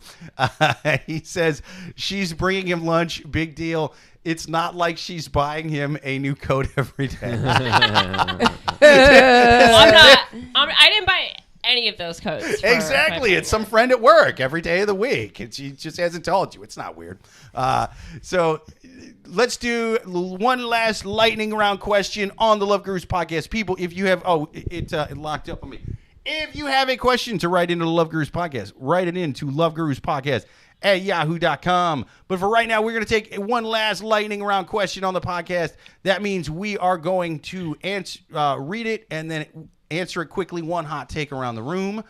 He says, "She's bringing him lunch. Big deal. It's not like she's buying him a new coat every day." I didn't buy any of those coats. Exactly. It's some friend at work every day of the week. She just hasn't told you. It's not weird. So let's do one last lightning round question on the Love Gurus podcast. People, if you have... it locked up on me. If you have a question to write into the Love Gurus podcast, write it into loveguruspodcast@yahoo.com. But for right now, we're going to take one last lightning round question on the podcast. That means we are going to read it and then answer it quickly. One hot take around the room.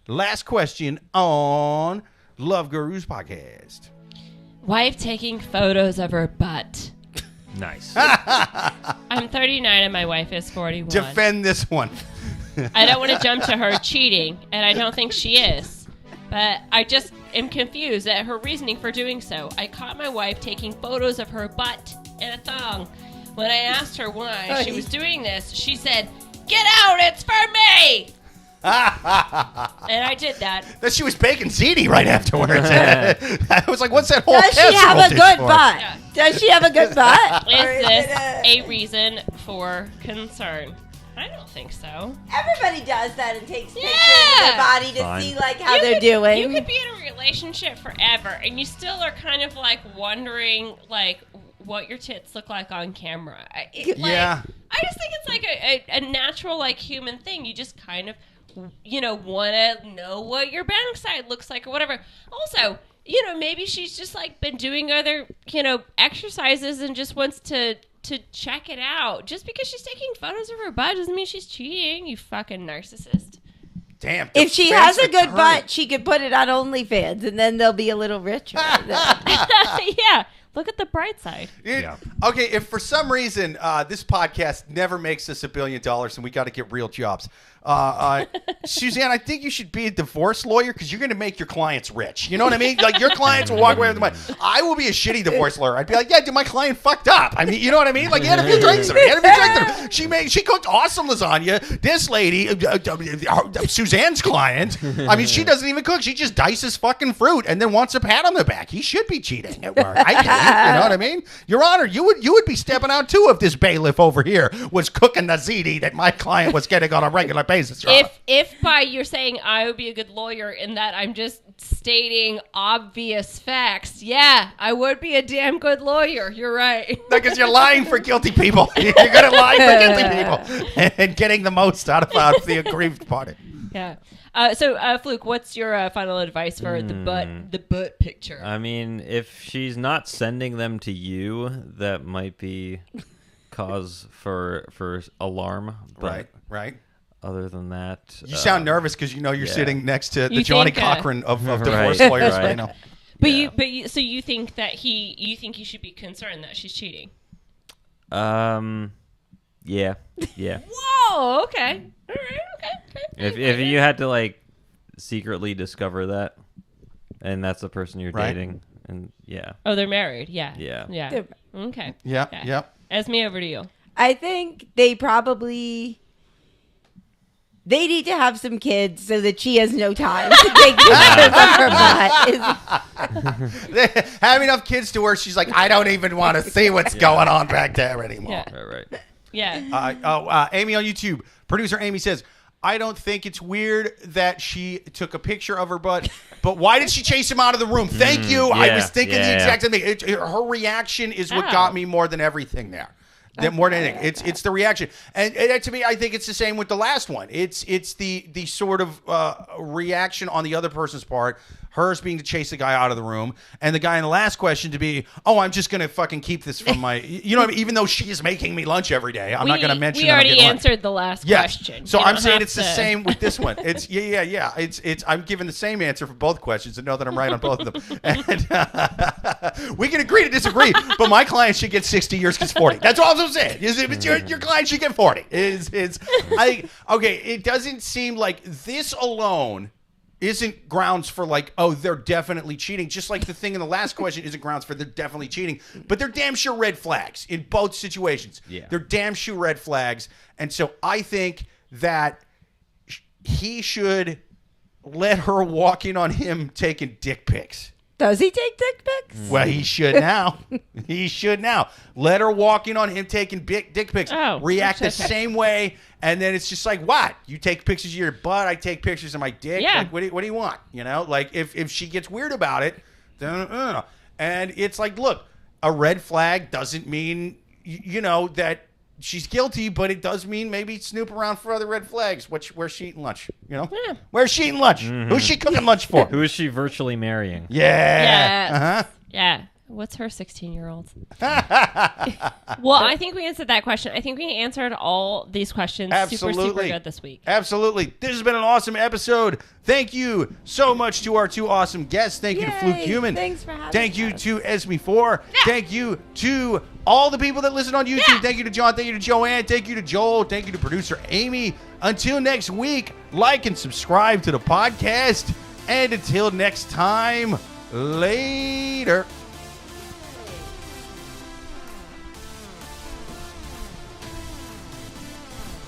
Last question on Love Gurus podcast. Wife taking photos of her butt. Nice. I'm 39 and my wife is 41. Defend this one. I don't want to jump to her cheating, and I don't think she is. But I just am confused at her reasoning for doing so. I caught my wife taking photos of her butt in a thong. When I asked her why she was doing this, she said, "Get out, it's for me!" And I did that. That she was baking ziti right afterwards. I was like, what's that whole Does she have a good butt? Yeah. Does she have a good butt? Is this a reason for concern? I don't think so. Everybody does that and takes pictures of their body to see like how they're doing. You could be in a relationship forever, and you still are kind of like wondering like what your tits look like on camera. I just think it's like a natural like human thing. You just kind of want to know what your backside looks like or whatever. Also, maybe she's just like been doing other exercises and just wants to check it out. Just because she's taking photos of her butt doesn't mean she's cheating, you fucking narcissist. Damn. If she has a good butt, she could put it on OnlyFans, and then they'll be a little richer. Yeah. Look at the bright side. Okay, if for some reason this podcast never makes us $1 billion and we got to get real jobs, Suzanne, I think you should be a divorce lawyer because you're going to make your clients rich. You know what I mean? Like your clients will walk away with the money. I will be a shitty divorce lawyer. I'd be like, yeah, dude, my client fucked up. I mean, you know what I mean? Like he had a few drinks in her. She cooked awesome lasagna. This lady, Suzanne's client, I mean, she doesn't even cook. She just dices fucking fruit and then wants a pat on the back. He should be cheating at work. I can't. You know what I mean? Your Honor, you would be stepping out too if this bailiff over here was cooking the ziti that my client was getting on a regular basis. If by you're saying I would be a good lawyer in that I'm just stating obvious facts, yeah, I would be a damn good lawyer. You're right. Because you're lying for guilty people. You're going to lie for guilty people and getting the most out of the aggrieved party. Yeah. So, Fluke, what's your final advice for the butt picture? I mean, if she's not sending them to you, that might be cause for alarm. But Right. Other than that, you sound nervous because you're sitting next to the Johnny Cochran of divorce right, lawyers right. right now. But so you think that you think he should be concerned that she's cheating? Yeah. Whoa. Okay. All right. Okay. If you had to like secretly discover that, and that's the person you're Right. dating, and yeah. Oh, they're married. Yeah. Yeah. Okay. Yeah. Okay. Yep. Esme, over to you. I think they need to have some kids so that she has no time to take pictures of her butt. They have enough kids to where she's like, I don't even want to see what's going on back there anymore. Yeah. Right. Yeah. Amy on YouTube, producer Amy says, I don't think it's weird that she took a picture of her butt, but why did she chase him out of the room? Thank you. I was thinking the exact same thing. Her reaction is what got me more than everything there. More than anything, it's the reaction, and to me, I think it's the same with the last one. It's the sort of reaction on the other person's part, hers being to chase the guy out of the room, and the guy in the last question to be, oh, I'm just gonna fucking keep this from my, what I mean? Even though she is making me lunch every day, I'm not gonna mention. We already answered the last question. So I'm saying it's the same with this one. It's yeah. It's I'm giving the same answer for both questions and know that I'm right on both of them. And we can agree to disagree, but my client should get 60 years because 40. That's all I'm saying. If your client should get 40. It doesn't seem like this alone isn't grounds for like, oh, they're definitely cheating. Just like the thing in the last question isn't grounds for they're definitely cheating. But they're damn sure red flags in both situations. Yeah. They're damn sure red flags. And so I think that he should let her walk in on him taking dick pics. Does he take dick pics? Well, he should now. He should now. Let her walk in on him taking dick pics. Oh, react the same way, and then it's just like, what? You take pictures of your butt, I take pictures of my dick. Yeah. Like, what do you want? Like if she gets weird about it, then and it's like, look, a red flag doesn't mean that she's guilty, but it does mean maybe snoop around for other red flags. Where's she eating lunch? Yeah. Where's she eating lunch? Mm-hmm. Who's she cooking lunch for? Who is she virtually marrying? Yeah. Yeah. What's her 16-year-old? Well, I think we answered that question. I think we answered all these questions super good this week. Absolutely. This has been an awesome episode. Thank you so much to our two awesome guests. Thank you to Fluke Human. Thanks for having Thank you us. to Esme Forr. Yeah. Thank you to all the people that listen on YouTube. Yeah. Thank you to John. Thank you to Joanne. Thank you to Joel. Thank you to producer Amy. Until next week, like and subscribe to the podcast. And until next time, later.